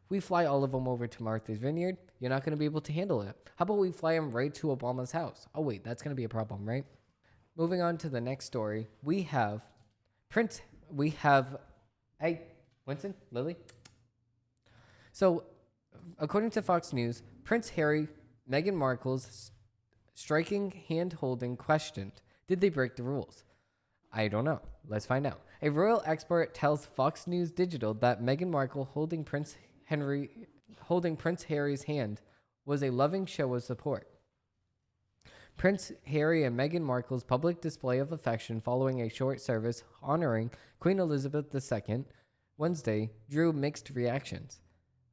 We fly all of them over to Martha's Vineyard. You're not going to be able to handle it. How about we fly them right to Obama's house? Oh, wait, that's going to be a problem, right? Moving on to the next story, we have hey, Winston, Lily. So, according to Fox News, Prince Harry, Meghan Markle's striking hand-holding questioned. Did they break the rules? I don't know. Let's find out. A royal expert tells Fox News Digital that Meghan Markle holding Prince Harry's hand was a loving show of support. Prince Harry and Meghan Markle's public display of affection following a short service honoring Queen Elizabeth II Wednesday drew mixed reactions.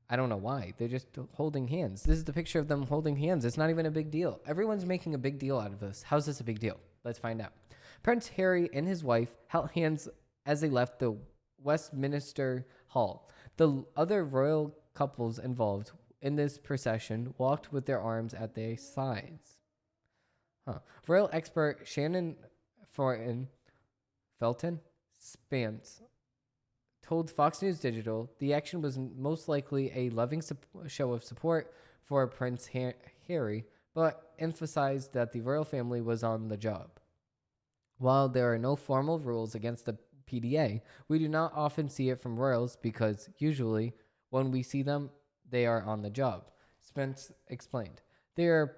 I don't know why. They're just holding hands. This is the picture of them holding hands. It's not even a big deal. Everyone's making a big deal out of this. How's this a big deal? Let's find out. Prince Harry and his wife held hands as they left the Westminster Hall. The other royal couples involved in this procession walked with their arms at their sides. Royal expert Shannon Felton Spence told Fox News Digital the action was most likely a loving show of support for Prince Harry, but emphasized that the royal family was on the job. While there are no formal rules against the PDA, we do not often see it from royals because usually when we see them, they are on the job, Spence explained. They are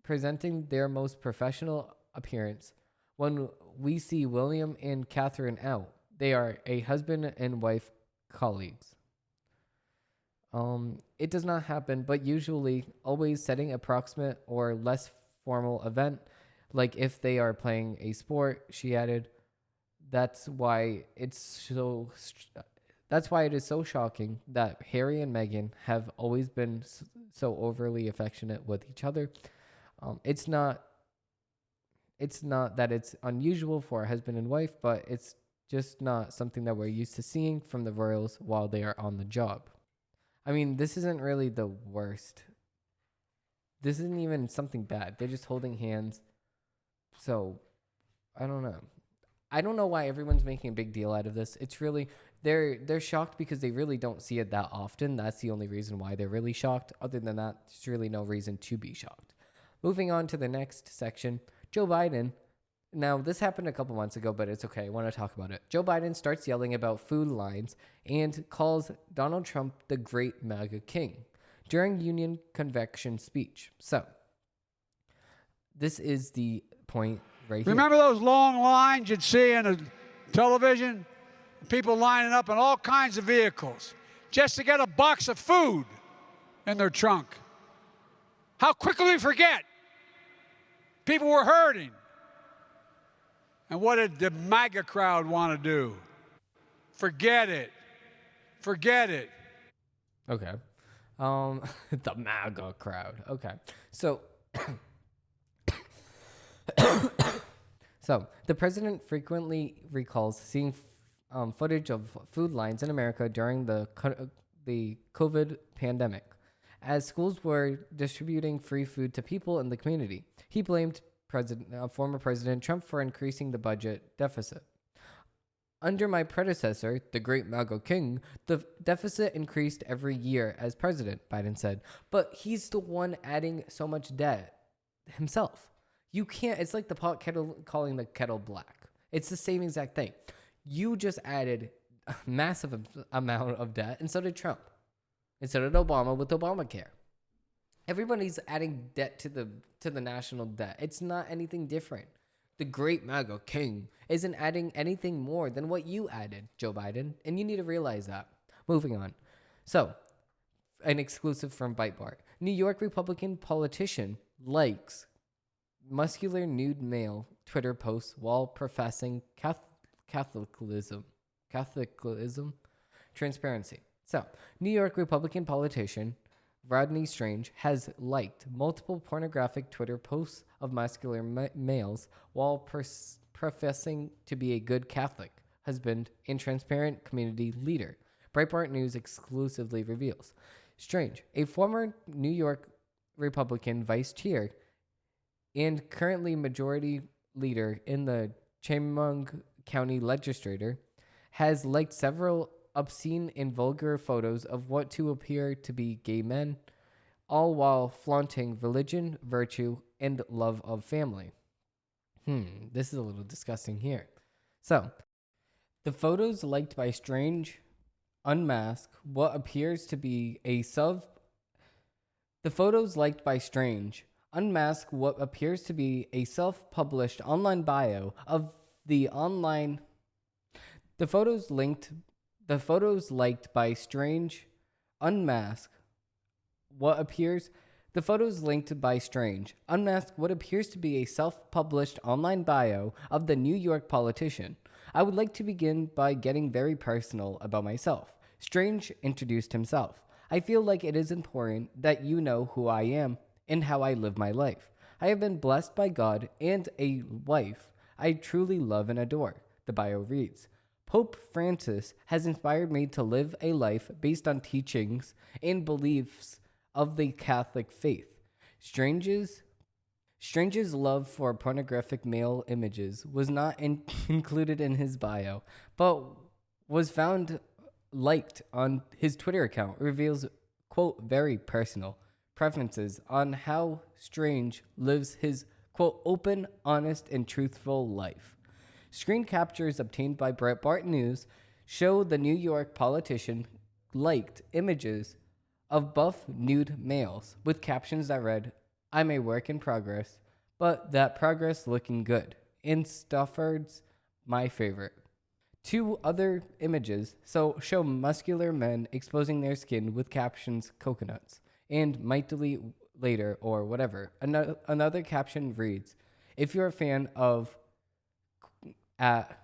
presenting their most professional appearance. When we see William and Catherine out, they are a husband and wife colleagues. It does not happen, but usually always setting approximate or less formal event, like if they are playing a sport, she added. That's why it is so shocking that Harry and Meghan have always been so overly affectionate with each other. It's not that it's unusual for a husband and wife, but it's just not something that we're used to seeing from the royals while they are on the job. I mean, this isn't really the worst. This isn't even something bad. They're just holding hands. So, I don't know. I don't know why everyone's making a big deal out of this. It's really, they're shocked because they really don't see it that often. That's the only reason why they're really shocked. Other than that, there's really no reason to be shocked. Moving on to the next section, Joe Biden. Now, this happened a couple months ago, but it's okay. I want to talk about it. Joe Biden starts yelling about food lines and calls Donald Trump the great MAGA king during Union Convention speech. So, this is the point right here. Remember those long lines you'd see in a television? People lining up in all kinds of vehicles just to get a box of food in their trunk. How quickly we forget. People were hurting. And what did the MAGA crowd want to do? Forget it. Forget it. Okay. The MAGA crowd. Okay. So, the president frequently recalls seeing footage of food lines in America during the COVID pandemic, as schools were distributing free food to people in the community. He blamed former President Trump for increasing the budget deficit. Under my predecessor, the great MAGA king, the deficit increased every year as president, Biden said. But he's the one adding so much debt himself. You can't, it's like the pot kettle calling the kettle black. It's the same exact thing. You just added a massive amount of debt, and so did Trump. And so did Obama with Obamacare. Everybody's adding debt to the national debt. It's not anything different. The great MAGA king isn't adding anything more than what you added, Joe Biden, and you need to realize that. Moving on. So, an exclusive from Breitbart. New York Republican politician likes muscular nude male Twitter posts while professing Catholicism. Transparency. So, New York Republican politician Rodney Strange has liked multiple pornographic Twitter posts of muscular males while professing to be a good Catholic, husband, and transparent community leader. Breitbart News exclusively reveals. Strange, a former New York Republican vice chair and currently majority leader in the Chemung County Legislature, has liked several obscene and vulgar photos of what to appear to be gay men, all while flaunting religion, virtue, and love of family. This is a little disgusting here. So, the photos liked by Strange unmask what appears to be a self-published online bio of the online. The photos liked by Strange unmask what appears The photos linked by Strange unmask what appears to be a self-published online bio of the New York politician. I would like to begin by getting very personal about myself. Strange introduced himself. I feel like it is important that you know who I am and how I live my life. I have been blessed by God and a wife I truly love and adore, the bio reads. Pope Francis has inspired me to live a life based on teachings and beliefs of the Catholic faith. Strange's love for pornographic male images was not included in his bio, but was found liked on his Twitter account, reveals, quote, very personal preferences on how Strange lives his, quote, open, honest, and truthful life. Screen captures obtained by Breitbart News show the New York politician liked images of buff nude males with captions that read, I'm a work in progress, but that progress looking good. In Stafford's my favorite. Two other images show muscular men exposing their skin with captions coconuts and might delete later or whatever. Another caption reads, if you're a fan of at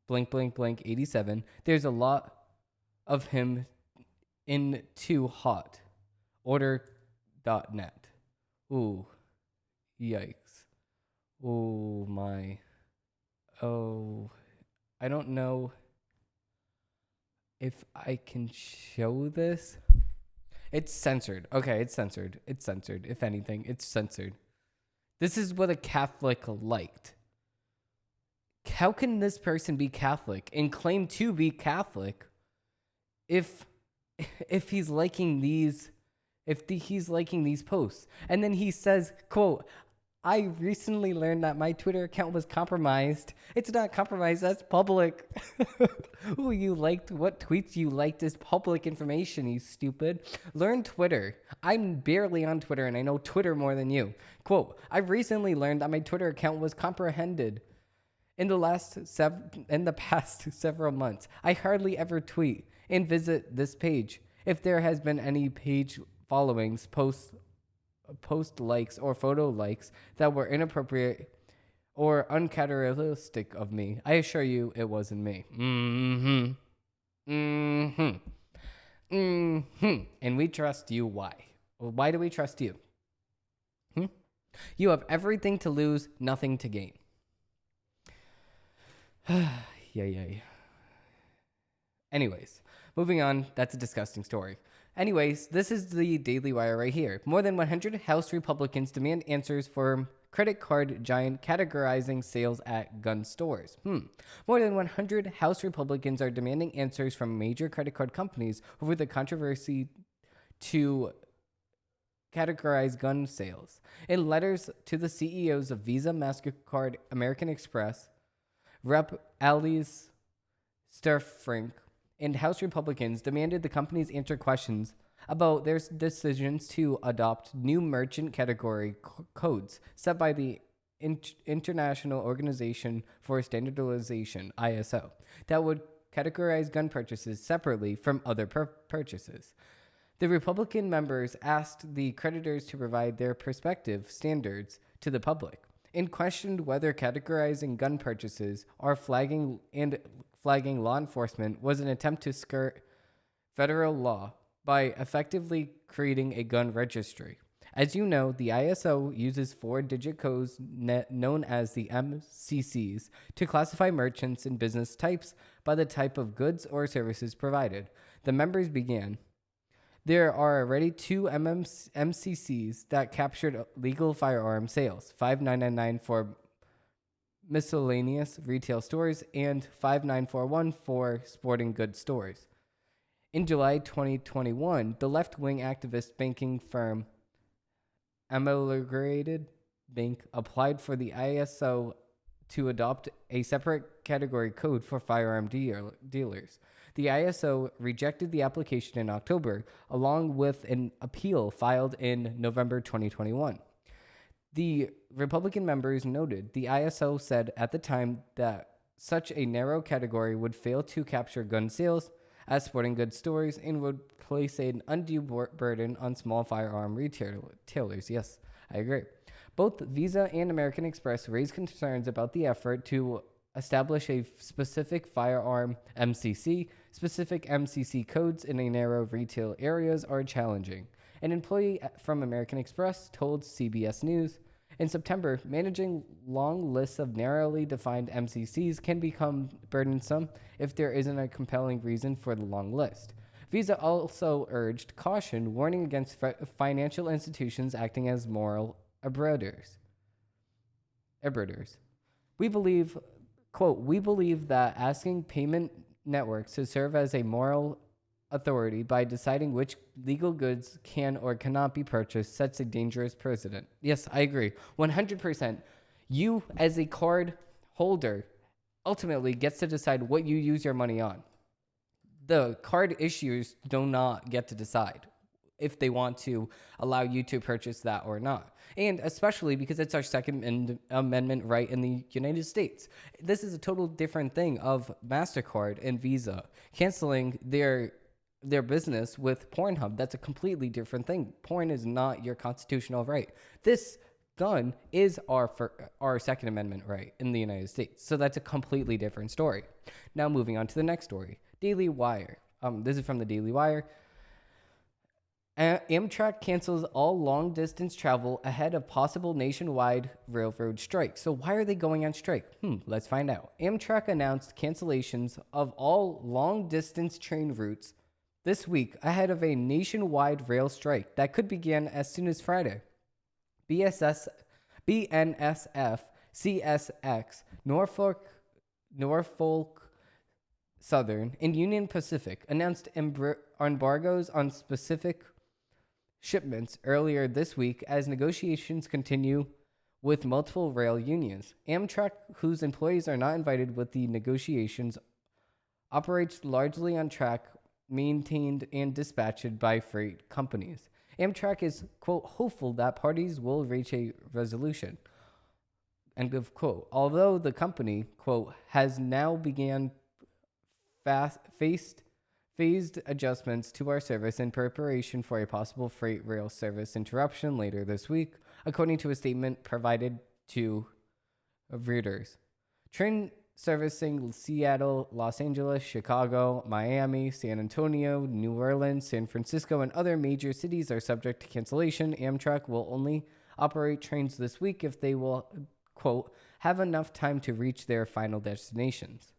blank blank blank 87, there's a lot of him in too hot. Order.net. Ooh. Yikes. Oh my. Oh. I don't know if I can show this. It's censored. Okay, it's censored. It's censored. If anything, it's censored. This is what a Catholic liked. How can this person be Catholic and claim to be Catholic if he's liking these he's liking these posts? And then he says, quote, I recently learned that my Twitter account was compromised. It's not compromised, that's public. Who you liked, what tweets you liked is public information, you stupid. Learn Twitter. I'm barely on Twitter and I know Twitter more than you. Quote, I recently learned that my Twitter account was comprehended. In the past several months, I hardly ever tweet and visit this page. If there has been any page followings, post likes or photo likes that were inappropriate or uncharacteristic of me, I assure you it wasn't me. And we trust you. Why? Well, why do we trust you? You have everything to lose, nothing to gain. Yay. Anyways, moving on. That's a disgusting story. Anyways, this is the Daily Wire right here. More than 100 House Republicans demand answers for credit card giant categorizing sales at gun stores. More than 100 House Republicans are demanding answers from major credit card companies over the controversy to categorize gun sales. In letters to the CEOs of Visa, MasterCard, American Express, Rep. Alice Starfrank, and House Republicans demanded the companies answer questions about their decisions to adopt new merchant category codes set by the International Organization for Standardization, ISO, that would categorize gun purchases separately from other purchases. The Republican members asked the creditors to provide their prospective standards to the public and questioned whether categorizing gun purchases or flagging law enforcement was an attempt to skirt federal law by effectively creating a gun registry. As you know, the ISO uses 4-digit codes known as the MCCs to classify merchants and business types by the type of goods or services provided. The members began. There are already 2 MCCs that captured legal firearm sales, 5999 for miscellaneous retail stores and 5941 for sporting goods stores. In July 2021, the left-wing activist banking firm Amalgamated Bank applied for the ISO to adopt a separate category code for firearm dealers. The ISO rejected the application in October, along with an appeal filed in November 2021. The Republican members noted the ISO said at the time that such a narrow category would fail to capture gun sales as sporting goods stores and would place an undue burden on small firearm retailers. Yes, I agree. Both Visa and American Express raised concerns about the effort to establish a specific firearm MCC. Specific MCC codes in a narrow retail areas are challenging. An employee from American Express told CBS News, in September, managing long lists of narrowly defined MCCs can become burdensome if there isn't a compelling reason for the long list. Visa also urged caution, warning against financial institutions acting as moral arbiters. We believe, quote, we believe that asking payment networks to serve as a moral authority by deciding which legal goods can or cannot be purchased sets a dangerous precedent. Yes, I agree. 100%. You, as a card holder, ultimately gets to decide what you use your money on. The card issuers do not get to decide if they want to allow you to purchase that or not. And especially because it's our Second Amendment right in the United States. This is a total different thing of MasterCard and Visa canceling their business with Pornhub. That's a completely different thing. Porn is not your constitutional right. This gun is our Second Amendment right in the United States. So that's a completely different story. Now moving on to the next story. Daily Wire. This is from the Daily Wire. Amtrak cancels all long-distance travel ahead of possible nationwide railroad strike. So why are they going on strike? Let's find out. Amtrak announced cancellations of all long-distance train routes this week ahead of a nationwide rail strike that could begin as soon as Friday. BNSF, CSX, Norfolk Southern, and Union Pacific announced embargoes on specific shipments earlier this week as negotiations continue with multiple rail unions. Amtrak, whose employees are not invited with the negotiations, operates largely on track maintained and dispatched by freight companies. Amtrak is, quote, hopeful that parties will reach a resolution, end of quote. Although the company, quote, has now began phased adjustments to our service in preparation for a possible freight rail service interruption later this week, according to a statement provided to Reuters. Train servicing Seattle, Los Angeles, Chicago, Miami, San Antonio, New Orleans, San Francisco, and other major cities are subject to cancellation. Amtrak will only operate trains this week if they will, quote, have enough time to reach their final destinations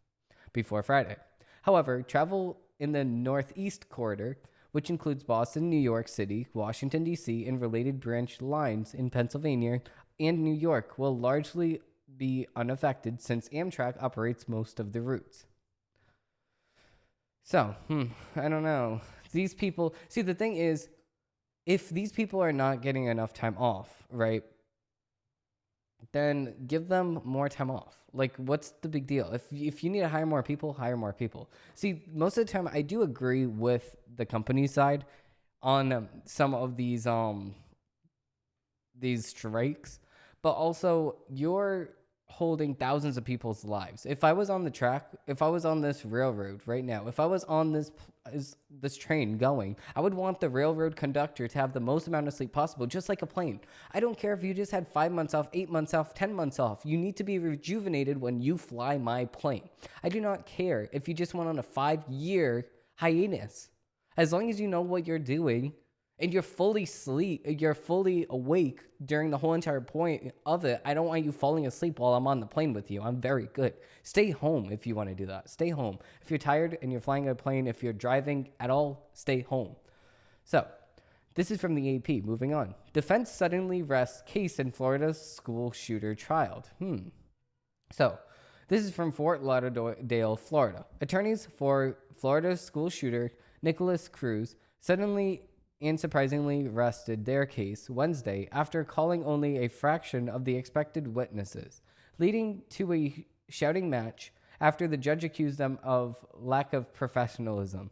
before Friday. However, travel in the Northeast Corridor, which includes Boston, New York City, Washington, D.C., and related branch lines in Pennsylvania and New York, will largely be unaffected since Amtrak operates most of the routes. So, I don't know. These people, see, the thing is, if these people are not getting enough time off, right, then give them more time off. Like, what's the big deal? If you need to hire more people, hire more people. See, most of the time, I do agree with the company side on some of these strikes, but also you're holding thousands of people's lives. If I was on the track, if I was on this railroad right now, if I was on this train going, I would want the railroad conductor to have the most amount of sleep possible, just like a plane. I don't care if you just had 5 months off, 8 months off, 10 months off. You need to be rejuvenated when you fly my plane. I do not care if you just went on a 5-year hiatus. As long as you know what you're doing and you're fully awake during the whole entire point of it, I don't want you falling asleep while I'm on the plane with you. I'm very good. Stay home if you want to do that. Stay home. If you're tired and you're flying a plane, if you're driving at all, stay home. So, this is from the AP. Moving on. Defense suddenly rests case in Florida's school shooter trial. So, this is from Fort Lauderdale, Florida. Attorneys for Florida's school shooter, Nicholas Cruz, suddenly and surprisingly rested their case Wednesday after calling only a fraction of the expected witnesses, leading to a shouting match after the judge accused them of lack of professionalism.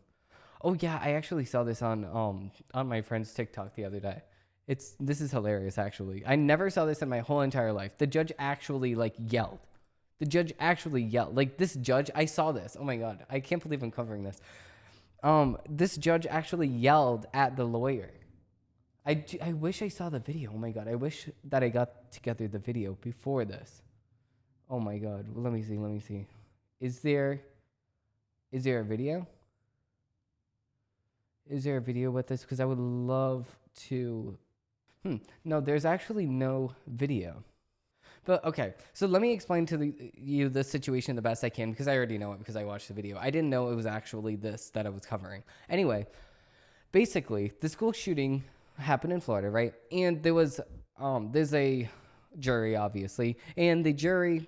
Oh yeah, I actually saw this on my friend's TikTok the other day. This is hilarious actually. I never saw this in my whole entire life. The judge actually yelled. Like this judge, I saw this. Oh my god, I can't believe I'm covering this. This judge actually yelled at the lawyer. I wish I saw the video. Oh my god, I wish that I got together the video before this. Oh my god, let me see. Is there a video? Is there a video with this? Because I would love to. No, there's actually no video. But okay, so let me explain to you the situation the best I can, because I already know it because I watched the video. I didn't know it was actually this that I was covering. Anyway, basically, the school shooting happened in Florida, right? And there's a jury, obviously, and the jury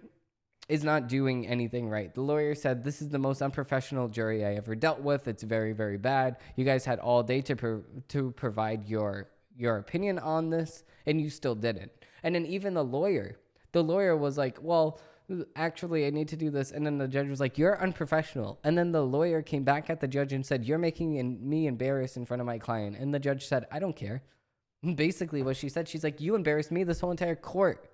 is not doing anything right. The lawyer said, "This is the most unprofessional jury I ever dealt with. It's very, very bad. You guys had all day to provide your opinion on this, and you still didn't." And then even the lawyer was like, "Well, actually, I need to do this." And then the judge was like, "You're unprofessional." And then the lawyer came back at the judge and said, "You're making me embarrassed in front of my client." And the judge said, "I don't care." Basically what she said, she's like, "You embarrassed me this whole entire court,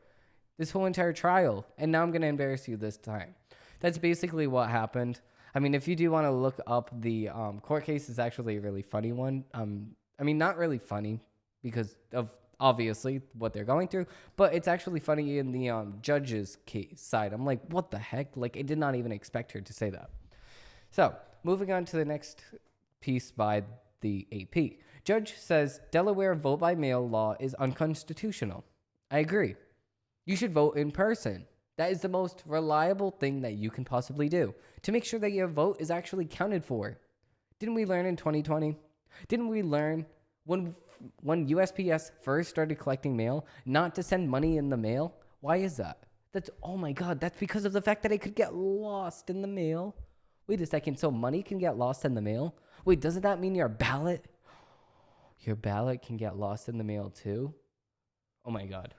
this whole entire trial, and now I'm going to embarrass you this time." That's basically what happened. I mean, if you do want to look up the court case, it's actually a really funny one. I mean, not really funny because of obviously what they're going through, but it's actually funny in the judge's case side. I'm like, what the heck? Like, I did not even expect her to say that. So, moving on to the next piece by the AP. Judge says Delaware vote by mail law is unconstitutional. I agree. You should vote in person. That is the most reliable thing that you can possibly do to make sure that your vote is actually counted for. Didn't we learn in 2020? Didn't we learn when USPS first started collecting mail not to send money in the mail? Why is that? Oh my God, that's because of the fact that it could get lost in the mail. Wait a second, so money can get lost in the mail? Wait, doesn't that mean your ballot can get lost in the mail too? Oh my God,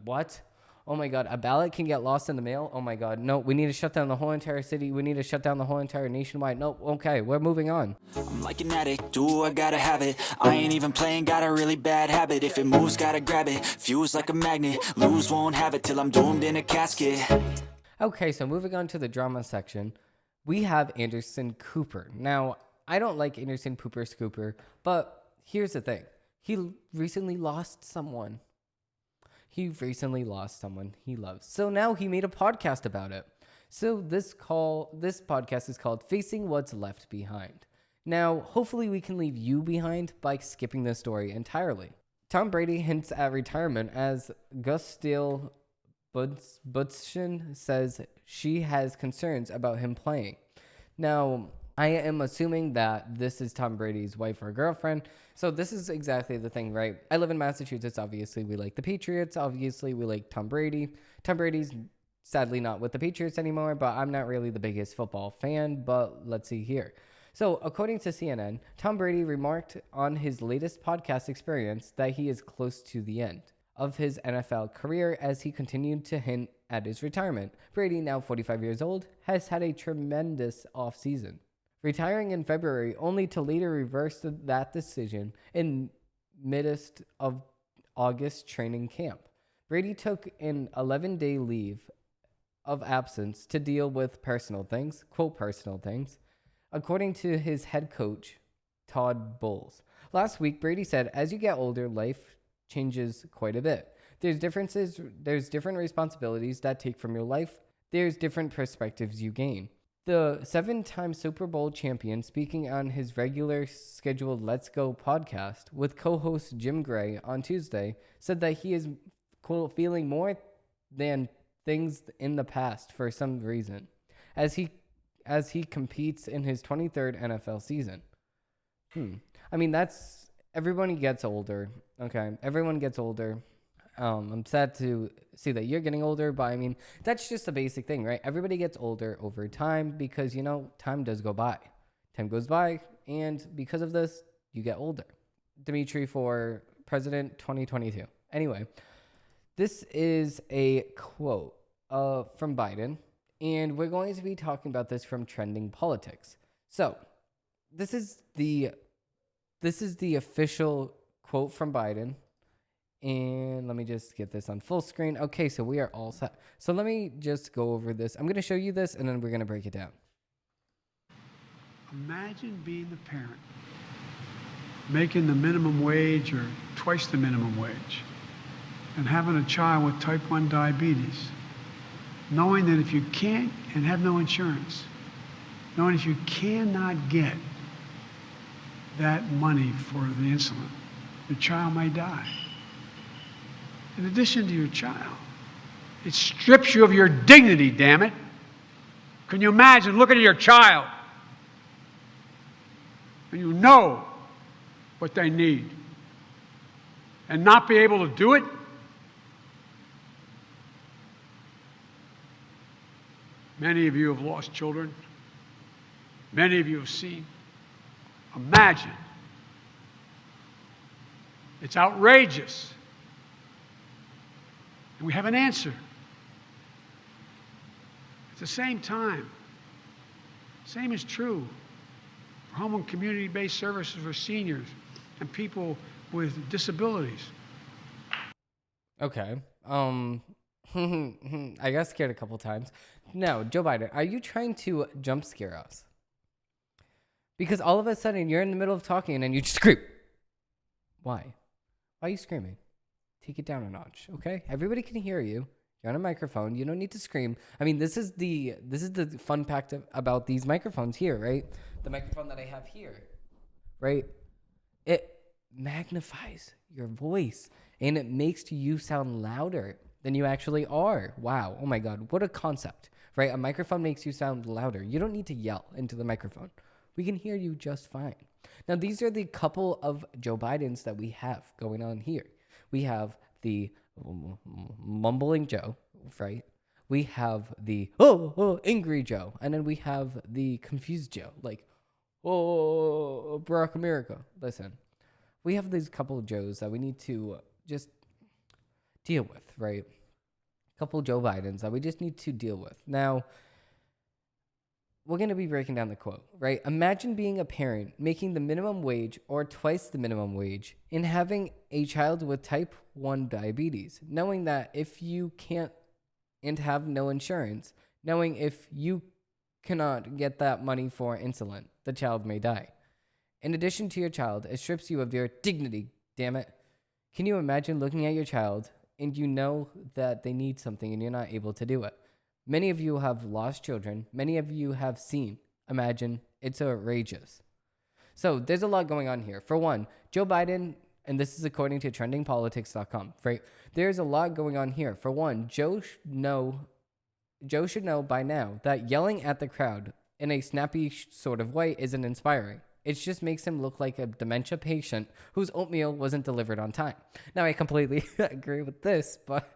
what? Oh my God, a ballot can get lost in the mail? Oh my God, no, we need to shut down the whole entire city. We need to shut down the whole entire nationwide. No, okay, we're moving on. I'm like an addict, do I gotta have it. I ain't even playing, got a really bad habit. If it moves, gotta grab it. Fuse like a magnet, lose, won't have it till I'm doomed in a casket. Okay, so moving on to the drama section, we have Anderson Cooper. Now, I don't like Anderson Cooper, but here's the thing. He recently lost someone. He loves. So now he made a podcast about it. So this podcast is called Facing What's Left Behind. Now, hopefully we can leave you behind by skipping this story entirely. Tom Brady hints at retirement as Gustille Butzchen says she has concerns about him playing. Now, I am assuming that this is Tom Brady's wife or girlfriend. So this is exactly the thing, right? I live in Massachusetts. Obviously, we like the Patriots. Obviously, we like Tom Brady. Tom Brady's sadly not with the Patriots anymore, but I'm not really the biggest football fan. But let's see here. So according to CNN, Tom Brady remarked on his latest podcast experience that he is close to the end of his NFL career as he continued to hint at his retirement. Brady, now 45 years old, has had a tremendous offseason, retiring in February only to later reverse that decision in midst of August training camp. Brady took an 11-day leave of absence to deal with personal things, quote, personal things, according to his head coach, Todd Bowles. Last week, Brady said, as you get older, life changes quite a bit. There's different responsibilities that take from your life. There's different perspectives you gain. The 7-time Super Bowl champion, speaking on his regular scheduled Let's Go podcast with co-host Jim Gray on Tuesday, said that he is, quote, feeling more than things in the past for some reason, as he competes in his 23rd NFL season. I mean, everybody gets older, okay? Everyone gets older. I'm sad to see that you're getting older, but I mean, that's just a basic thing, right? Everybody gets older over time because, time does go by. Time goes by, and because of this, you get older. Dimitri for President 2022. Anyway, this is a quote from Biden, and we're going to be talking about this from Trending Politics. So, this is the official quote from Biden. And let me just get this on full screen. Okay, so we are all set. So let me just go over this. I'm going to show you this, and then we're going to break it down. Imagine being the parent, making the minimum wage or twice the minimum wage, and having a child with type 1 diabetes, knowing that if you can't, and have no insurance, knowing if you cannot get that money for the insulin, your child may die. In addition to your child, it strips you of your dignity, damn it. Can you imagine looking at your child and you know what they need and not be able to do it? Many of you have lost children. Many of you have seen. Imagine. It's outrageous. And we have an answer. At the same time, same is true for home and community-based services for seniors and people with disabilities. Okay. I got scared a couple times. No, Joe Biden, are you trying to jump scare us? Because all of a sudden you're in the middle of talking and you just scream. Why? Why are you screaming? Take it down a notch, okay? Everybody can hear you. You're on a microphone. You don't need to scream. I mean, this is the fun fact about these microphones here, right? The microphone that I have here, right? It magnifies your voice and it makes you sound louder than you actually are. Wow. Oh my God. What a concept, right? A microphone makes you sound louder. You don't need to yell into the microphone. We can hear you just fine. Now, these are the couple of Joe Bidens that we have going on here. We have the mumbling Joe, right? We have the angry Joe. And then we have the confused Joe. Like, Barack America. Listen, we have these couple of Joes that we need to just deal with, right? A couple of Joe Bidens that we just need to deal with. Now, we're going to be breaking down the quote, right? Imagine being a parent, making the minimum wage or twice the minimum wage, and having a child with type 1 diabetes, knowing that if you can't and have no insurance, knowing if you cannot get that money for insulin, the child may die. In addition to your child, it strips you of your dignity, damn it. Can you imagine looking at your child and you know that they need something and you're not able to do it? Many of you have lost children. Many of you have seen. Imagine. It's outrageous. So there's a lot going on here. For one, Joe Biden, and this is according to trendingpolitics.com, right? There's a lot going on here. For one, Joe should know by now that yelling at the crowd in a snappy sort of way isn't inspiring. It just makes him look like a dementia patient whose oatmeal wasn't delivered on time. Now, I completely agree with this, but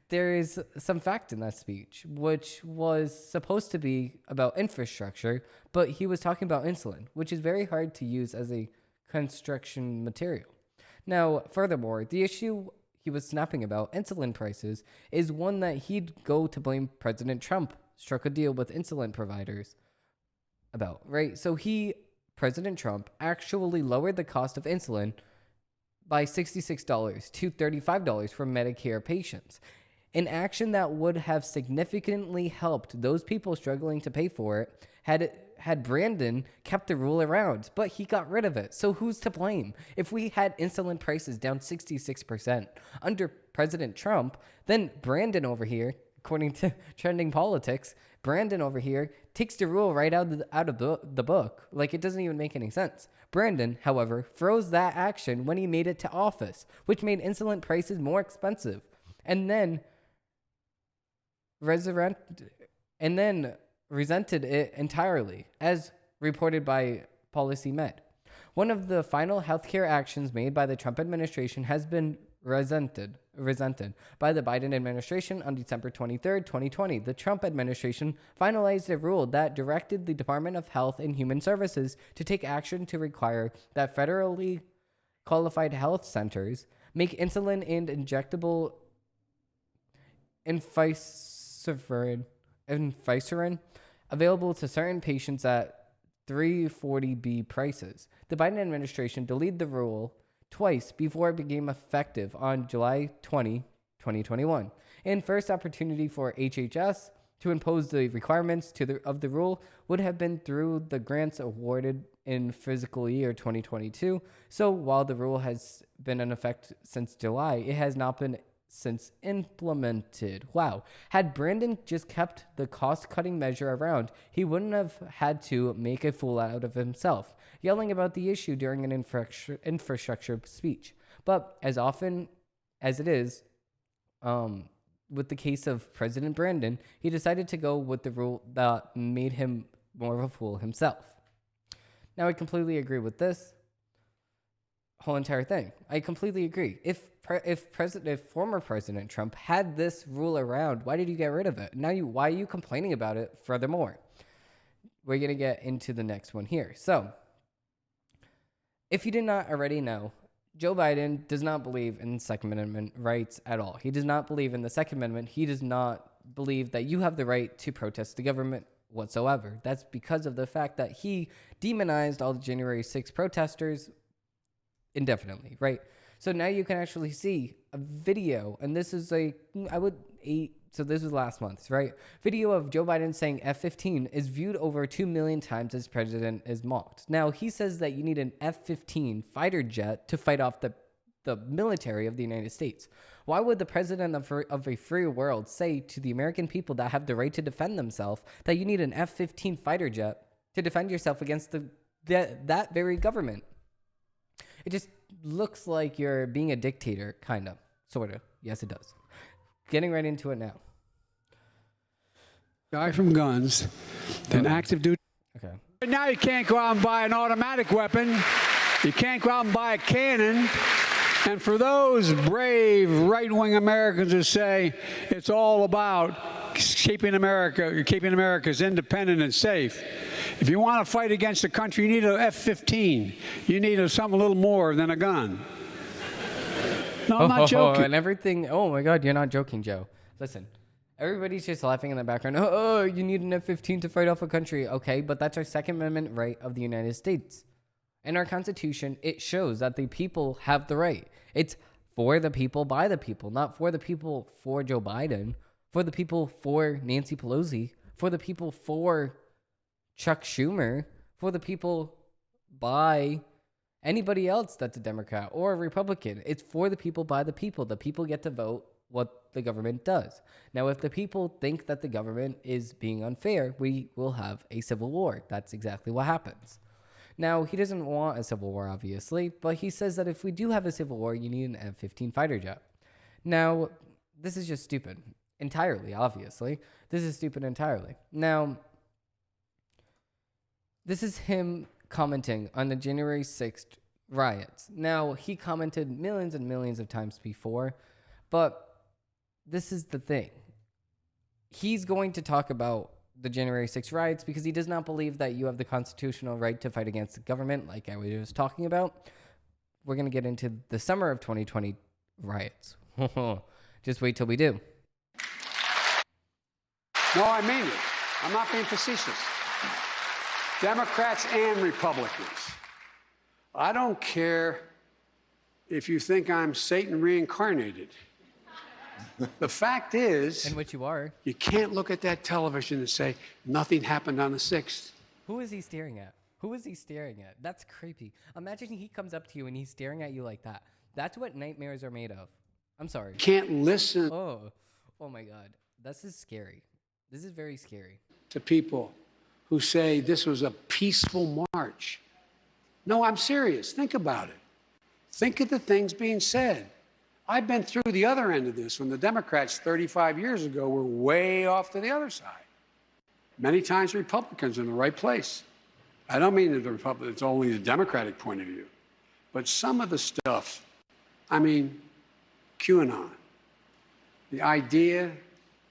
there is some fact in that speech, which was supposed to be about infrastructure, but he was talking about insulin, which is very hard to use as a construction material. Now, furthermore, the issue he was snapping about, insulin prices, is one that he'd go to blame President Trump struck a deal with insulin providers about, right? So President Trump actually lowered the cost of insulin by $66 to $35 for Medicare patients. An action that would have significantly helped those people struggling to pay for it had Brandon kept the rule around, but he got rid of it. So who's to blame? If we had insulin prices down 66% under President Trump, then Brandon over here, according to Trending Politics, Brandon over here takes the rule right out of the book. Like, it doesn't even make any sense. Brandon, however, froze that action when he made it to office, which made insulin prices more expensive, and then resented it entirely, as reported by PolicyMed. One of the final healthcare actions made by the Trump administration has been resented by the Biden administration on December 23, 2020. The Trump administration finalized a rule that directed the Department of Health and Human Services to take action to require that federally qualified health centers make insulin and injectable inclisiran available to certain patients at 340B prices. The Biden administration deleted the rule twice before it became effective on July 20, 2021. And first opportunity for HHS to impose the requirements of the rule would have been through the grants awarded in fiscal year 2022. So while the rule has been in effect since July, it has not been since implemented. Wow. Had Brandon just kept the cost-cutting measure around, he wouldn't have had to make a fool out of himself, yelling about the issue during an infrastructure speech. But as often as it is, with the case of President Brandon, he decided to go with the rule that made him more of a fool himself. Now, I completely agree with this whole entire thing. I completely agree. If former President Trump had this rule around, why did you get rid of it? Now, why are you complaining about it furthermore? We're going to get into the next one here. So, if you did not already know, Joe Biden does not believe in Second Amendment rights at all. He does not believe in the Second Amendment. He does not believe that you have the right to protest the government whatsoever. That's because of the fact that he demonized all the January 6th protesters indefinitely, right? So now you can actually see a video, and this is so this was last month's, right? Video of Joe Biden saying F-15 is viewed over 2 million times as president is mocked. Now, he says that you need an F-15 fighter jet to fight off the military of the United States. Why would the president of a free world say to the American people that have the right to defend themselves that you need an F-15 fighter jet to defend yourself against that very government? It just looks like you're being a dictator, kind of, sort of. Yes, it does. Getting right into it now. Guy from guns, then active duty. Okay. Right now you can't go out and buy an automatic weapon. You can't go out and buy a cannon. And for those brave right-wing Americans who say it's all about keeping America's independent and safe, if you want to fight against the country, you need an F-15. You need something a little more than a gun. No, I'm not joking. And everything. Oh my God, you're not joking, Joe. Listen, everybody's just laughing in the background. Oh, you need an F-15 to fight off a country. Okay, but that's our Second Amendment right of the United States. In our Constitution, it shows that the people have the right. It's for the people, by the people, not for the people for Joe Biden, for the people for Nancy Pelosi, for the people for Chuck Schumer, for the people by anybody else that's a Democrat or a Republican. It's for the people, by the people. The people get to vote what the government does. Now, if the people think that the government is being unfair, we will have a civil war. That's exactly what happens. Now, he doesn't want a civil war, obviously, but he says that if we do have a civil war, you need an F-15 fighter jet. Now, this is just stupid. Entirely, obviously. This is stupid entirely. Now, this is him commenting on the January 6th riots. Now, he commented millions and millions of times before, but this is the thing. He's going to talk about the January 6th riots because he does not believe that you have the constitutional right to fight against the government, like I was just talking about. We're going to get into the summer of 2020 riots. Just wait till we do. No, I mean it. I'm not being facetious. Democrats and Republicans. I don't care if you think I'm Satan reincarnated. The fact is, in which you are, you can't look at that television and say nothing happened on the 6th. Who is he staring at? Who is he staring at? That's creepy. Imagine he comes up to you and he's staring at you like that. That's what nightmares are made of. I'm sorry. Can't listen. Oh my God. This is scary. This is very scary. To people who say this was a peaceful march. No, I'm serious. Think about it. Think of the things being said. I've been through the other end of this when the Democrats 35 years ago were way off to the other side. Many times Republicans in the right place. I don't mean that it's only the Democratic point of view, but some of the stuff, I mean, QAnon, the idea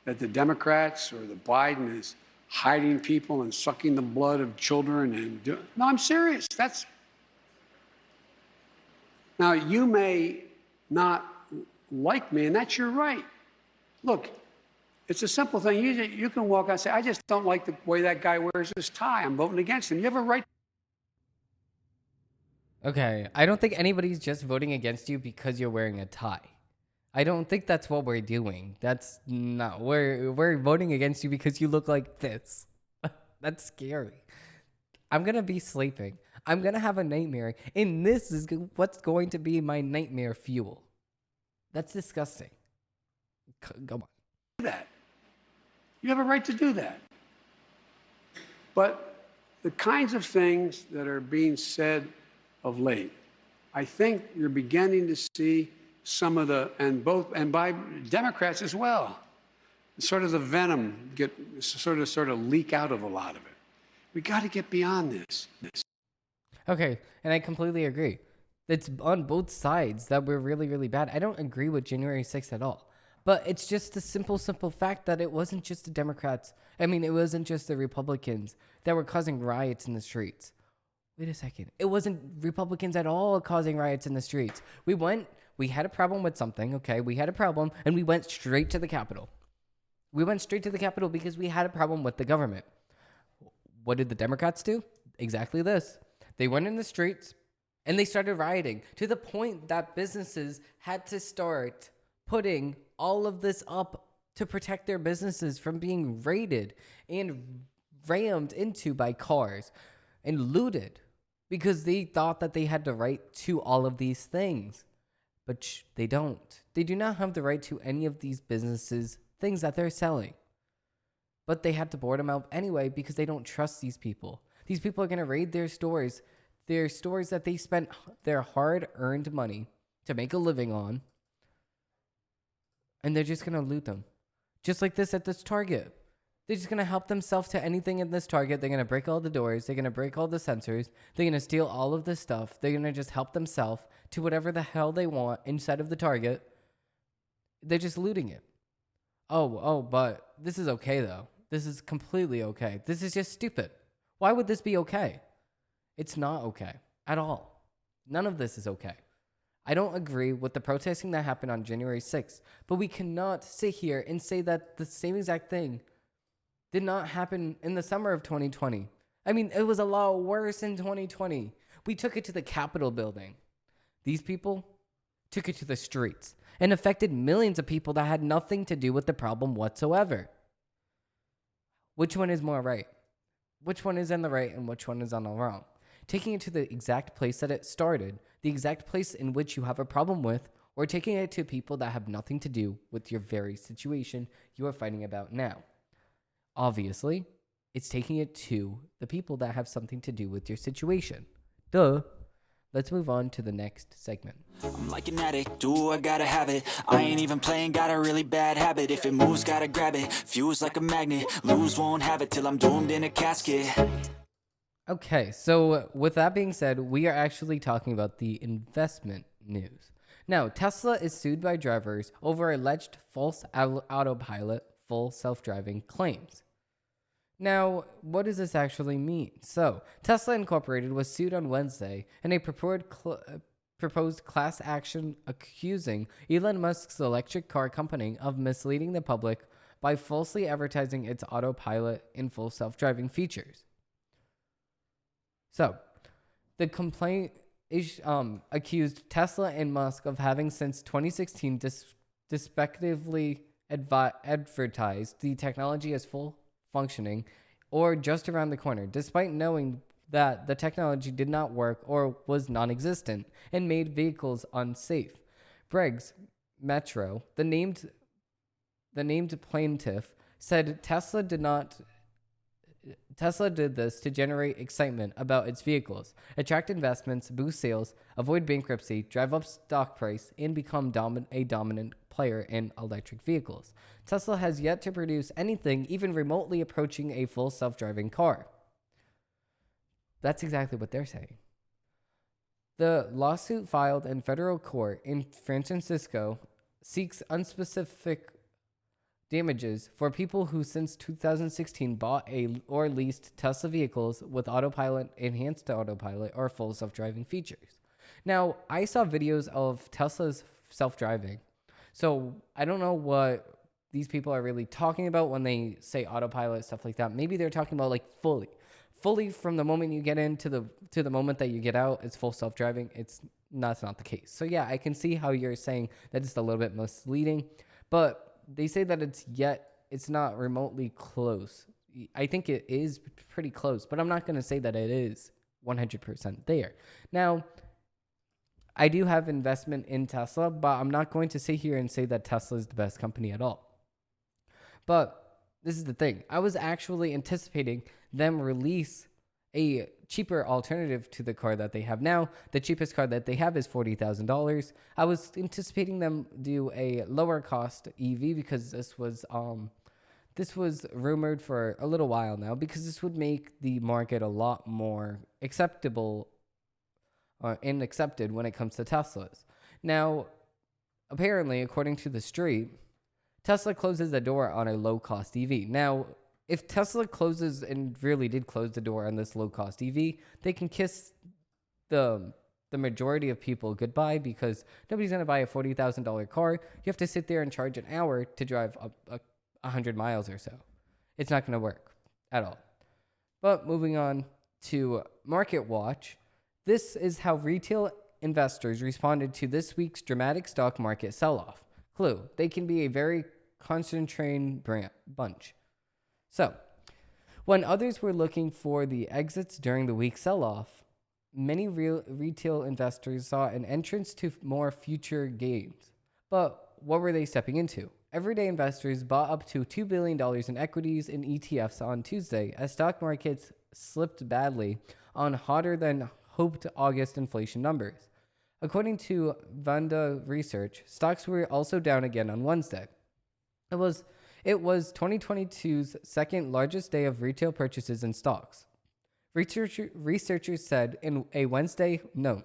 that the Democrats or the Biden is hiding people and sucking the blood of children no, I'm serious. Now, you may not like me, and that's your right. Look, it's a simple thing. You can walk out and say, I just don't like the way that guy wears his tie. I'm voting against him. You have a right. Okay, I don't think anybody's just voting against you because you're wearing a tie. I don't think that's what we're doing. That's not. We're voting against you because you look like this. That's scary. I'm going to be sleeping. I'm going to have a nightmare. And this is what's going to be my nightmare fuel. That's disgusting. Come on. That. You have a right to do that. But the kinds of things that are being said of late, I think you're beginning to see some of the, and by Democrats as well, sort of the venom sort of leak out of a lot of it. We got to get beyond this. Okay, and I completely agree. It's on both sides that we're really, really bad. I don't agree with January 6th at all. But it's just the simple fact that it wasn't just the Democrats. I mean, it wasn't just the Republicans that were causing riots in the streets. Wait a second. It wasn't Republicans at all causing riots in the streets. We had a problem with something, okay? We had a problem, and we went straight to the Capitol. We went straight to the Capitol because we had a problem with the government. What did the Democrats do? Exactly this. They went in the streets, and they started rioting to the point that businesses had to start putting all of this up to protect their businesses from being raided and rammed into by cars and looted because they thought that they had the right to all of these things. But they don't. They do not have the right to any of these businesses, things that they're selling. But they had to board them out anyway because they don't trust these people. These people are going to raid their stores that they spent their hard-earned money to make a living on, and they're just going to loot them. Just like this at this Target. They're just going to help themselves to anything in this Target. They're going to break all the doors. They're going to break all the sensors. They're going to steal all of this stuff. They're going to just help themselves to whatever the hell they want inside of the Target. They're just looting it. But this is okay, though. This is completely okay. This is just stupid. Why would this be okay? It's not okay at all. None of this is okay. I don't agree with the protesting that happened on January 6th, but we cannot sit here and say that the same exact thing did not happen in the summer of 2020. I mean, it was a lot worse in 2020. We took it to the Capitol building. These people took it to the streets and affected millions of people that had nothing to do with the problem whatsoever. Which one is more right? Which one is in the right and which one is on the wrong? Taking it to the exact place that it started, the exact place in which you have a problem with, or taking it to people that have nothing to do with your very situation you are fighting about now. Obviously, it's taking it to the people that have something to do with your situation. Duh. Let's move on to the next segment. I'm like an addict, do I gotta have it. I ain't even playing, got a really bad habit. If it moves, gotta grab it. Fuse like a magnet, lose, won't have it till I'm doomed in a casket. Okay, so with that being said, we are actually talking about the investment news. Now, Tesla is sued by drivers over alleged false autopilot, full self-driving claims. Now, what does this actually mean? So, Tesla Incorporated was sued on Wednesday in a proposed class action accusing Elon Musk's electric car company of misleading the public by falsely advertising its autopilot and full self-driving features. So, the complaint accused Tesla and Musk of having since 2016 despectively advertised the technology as full functioning or just around the corner, despite knowing that the technology did not work or was non-existent and made vehicles unsafe. Briggs Metro, the named plaintiff, said Tesla did this to generate excitement about its vehicles, attract investments, boost sales, avoid bankruptcy, drive up stock price, and become a dominant player in electric vehicles. Tesla has yet to produce anything even remotely approaching a full self-driving car. That's exactly what they're saying. The lawsuit filed in federal court in San Francisco seeks unspecific damages for people who since 2016 bought or leased Tesla vehicles with autopilot, enhanced autopilot, or full self-driving features. Now, I saw videos of Tesla's self-driving, so I don't know what these people are really talking about when they say autopilot, stuff like that. Maybe they're talking about like fully from the moment you get into the moment that you get out, it's full self-driving. That's not the case. So yeah, I can see how you're saying that it's a little bit misleading, but they say that it's not remotely close. I think it is pretty close, but I'm not going to say that it is 100% there. Now, I do have investment in Tesla, but I'm not going to sit here and say that Tesla is the best company at all. But this is the thing. I was actually anticipating them release a cheaper alternative to the car that they have now. The cheapest car that they have is $40,000. I was anticipating them do a lower cost EV because this was rumored for a little while now, because this would make the market a lot more acceptable and accepted when it comes to Teslas. Now, apparently, according to the street, Tesla closes the door on a low-cost EV. Now, if Tesla closes and really did close the door on this low-cost EV, they can kiss the majority of people goodbye, because nobody's going to buy a $40,000 car. You have to sit there and charge an hour to drive 100 miles or so. It's not going to work at all. But moving on to Market Watch, this is how retail investors responded to this week's dramatic stock market sell-off. Clue, they can be a very concentrated bunch. So, when others were looking for the exits during the week's sell-off, many retail investors saw an entrance to more future gains. But what were they stepping into? Everyday investors bought up to $2 billion in equities and ETFs on Tuesday as stock markets slipped badly on hotter than hoped August inflation numbers. According to Vanda Research, stocks were also down again on Wednesday. It was 2022's second largest day of retail purchases in stocks. Researchers said in a Wednesday note,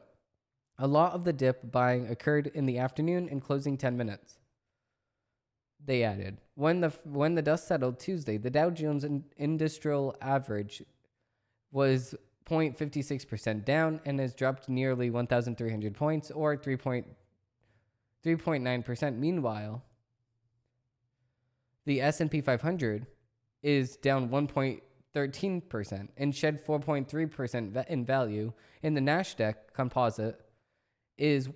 a lot of the dip buying occurred in the afternoon and closing 10 minutes. They added, when the dust settled Tuesday, the Dow Jones Industrial Average was 0.56% down and has dropped nearly 1,300 points, or 3.9%. Meanwhile, the S&P 500 is down 1.13% and shed 4.3% in value, and the Nasdaq Composite is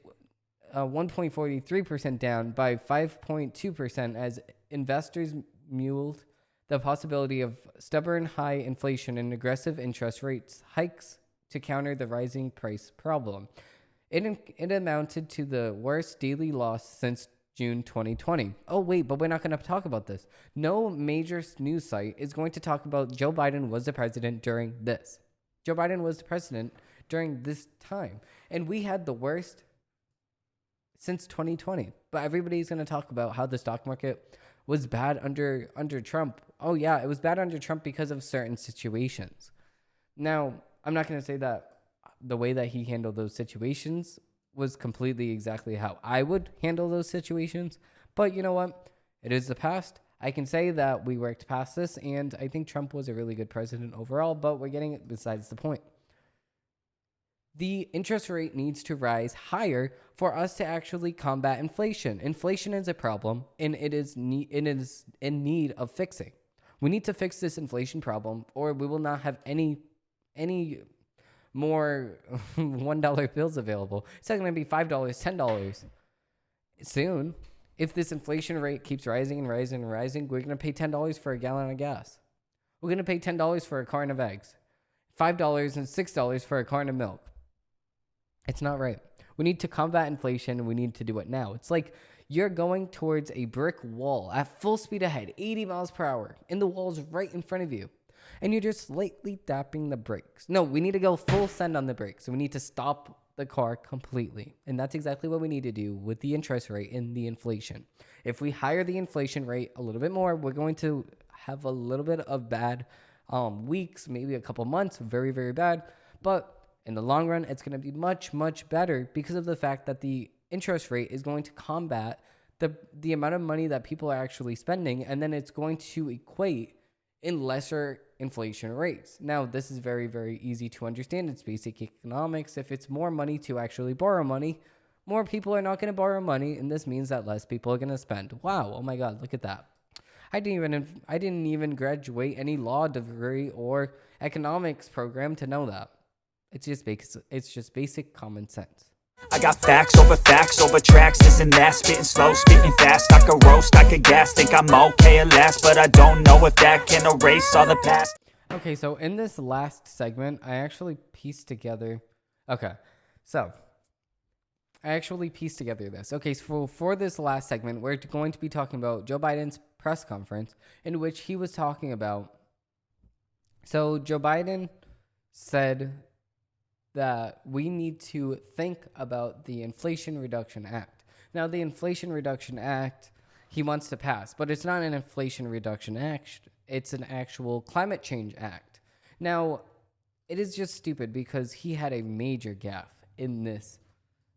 1.43% down by 5.2% as investors muled the possibility of stubborn high inflation and aggressive interest rates hikes to counter the rising price problem. It amounted to the worst daily loss since June 2020. Oh, wait, but we're not going to talk about this. No major news site is going to talk about Joe Biden was the president during this. Joe Biden was the president during this time. And we had the worst since 2020. But everybody's going to talk about how the stock market was bad under Trump. Oh, yeah, it was bad under Trump because of certain situations. Now, I'm not going to say that the way that he handled those situations was completely exactly how I would handle those situations. But you know what? It is the past. I can say that we worked past this, and I think Trump was a really good president overall, but we're getting it besides the point. The interest rate needs to rise higher for us to actually combat inflation. Inflation is a problem, and it is in need of fixing. We need to fix this inflation problem, or we will not have any more $1 bills available. It's not going to be $5, $10 soon. If this inflation rate keeps rising and rising and rising, we're going to pay $10 for a gallon of gas. We're going to pay $10 for a carton of eggs, $5 and $6 for a carton of milk. It's not right. We need to combat inflation, and we need to do it now. It's like you're going towards a brick wall at full speed ahead, 80 miles per hour, and the wall's right in front of you, and you're just slightly tapping the brakes. No, we need to go full send on the brakes. We need to stop the car completely, and that's exactly what we need to do with the interest rate and the inflation. If we higher the inflation rate a little bit more, we're going to have a little bit of bad weeks, maybe a couple months, very, very bad, but in the long run, it's going to be much, much better because of the fact that the interest rate is going to combat the amount of money that people are actually spending, and then it's going to equate in lesser inflation rates. Now, this is very, very easy to understand. It's basic economics. If it's more money to actually borrow money, more people are not going to borrow money, and this means that less people are going to spend. Wow, oh my God, look at that. I didn't even graduate any law degree or economics program to know that. It's just basic common sense. I got facts over tracks, this and that, spitting slow, spitting fast. I could roast, I could gas, think I'm okay at last, but I don't know if that can erase all the past. Okay, so in this last segment, I actually pieced together. Okay, so I actually pieced together this. Okay, so for this last segment, we're going to be talking about Joe Biden's press conference, in which he was talking about. So Joe Biden said that we need to think about the Inflation Reduction Act. Now, the Inflation Reduction Act he wants to pass, but it's not an Inflation Reduction Act. It's an actual climate change act. Now, it is just stupid because he had a major gaffe in this.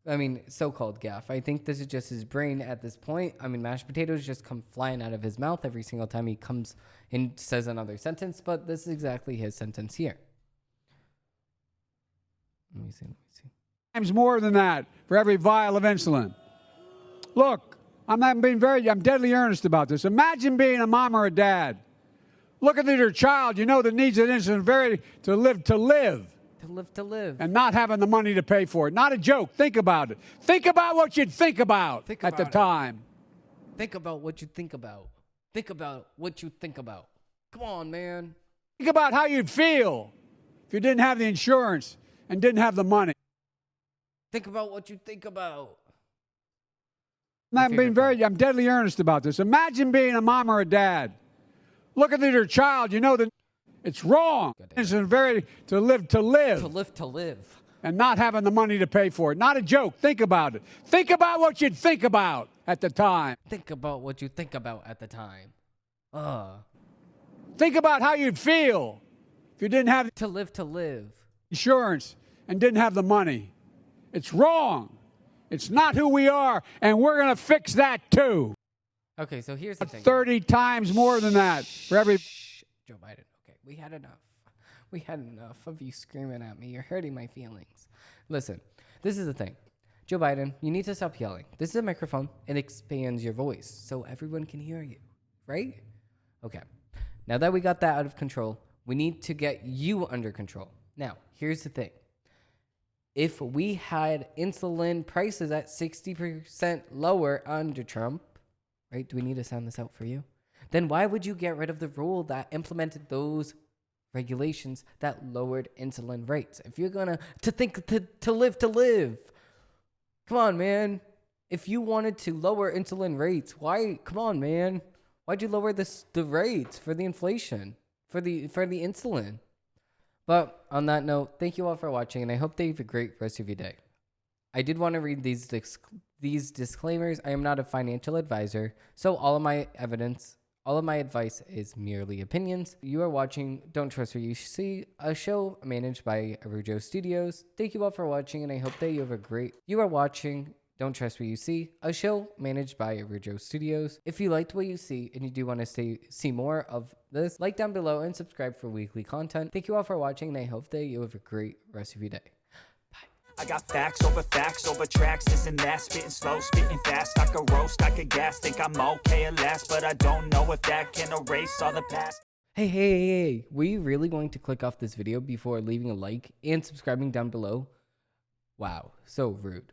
I mean, so-called gaffe. I think this is just his brain at this point. I mean, mashed potatoes just come flying out of his mouth every single time he comes and says another sentence, but this is exactly his sentence here. Let me see. Times more than that for every vial of insulin. Look, I'm deadly earnest about this. Imagine being a mom or a dad. Looking at your child, you know that needs an insulin to live. And not having the money to pay for it. Not a joke. Think about it. Think about what you'd think about at the time. Think about what you think about. Think about what you think about. Come on, man. Think about how you'd feel if you didn't have the insurance and didn't have the money. Think about what you think about. I'm deadly earnest about this. Imagine being a mom or a dad. Looking at your child, you know that it's wrong. It's to live. And not having the money to pay for it. Not a joke. Think about it. Think about what you'd think about at the time. Think about what you think about at the time. Think about how you'd feel if you didn't have to live. Insurance and didn't have the money. It's wrong. It's not who we are, and we're going to fix that too. Okay, so here's the thing. 30 times more than that for every... Joe Biden, okay, we had enough. We had enough of you screaming at me. You're hurting my feelings. Listen, this is the thing. Joe Biden, you need to stop yelling. This is a microphone. It expands your voice so everyone can hear you, right? Okay, now that we got that out of control, we need to get you under control. Now, here's the thing. If we had insulin prices at 60% lower under Trump, right? Do we need to sound this out for you? Then why would you get rid of the rule that implemented those regulations that lowered insulin rates? If you're gonna to live. Come on, man. If you wanted to lower insulin rates, why? Come on, man. Why'd you lower the rates for the inflation for the insulin? But on that note, thank you all for watching, and I hope that you have a great rest of your day. I did want to read these disclaimers. I am not a financial advisor, so all of my advice is merely opinions. You are watching Don't Trust What You See, a show managed by Arujo Studios. Thank you all for watching, and I hope that you have a great... You are watching Don't Trust What You See, a show managed by Arujo Studios. If you liked what you see and you do want to see more of this, like down below and subscribe for weekly content. Thank you all for watching, and I hope that you have a great rest of your day. I got facts over tracks, this and that, spitting slow, spitting fast. I could roast, I could gas, think I'm okay at last, but I don't know if that can erase all the past. Hey, were you really going to click off this video before leaving a like and subscribing down below? Wow, so rude.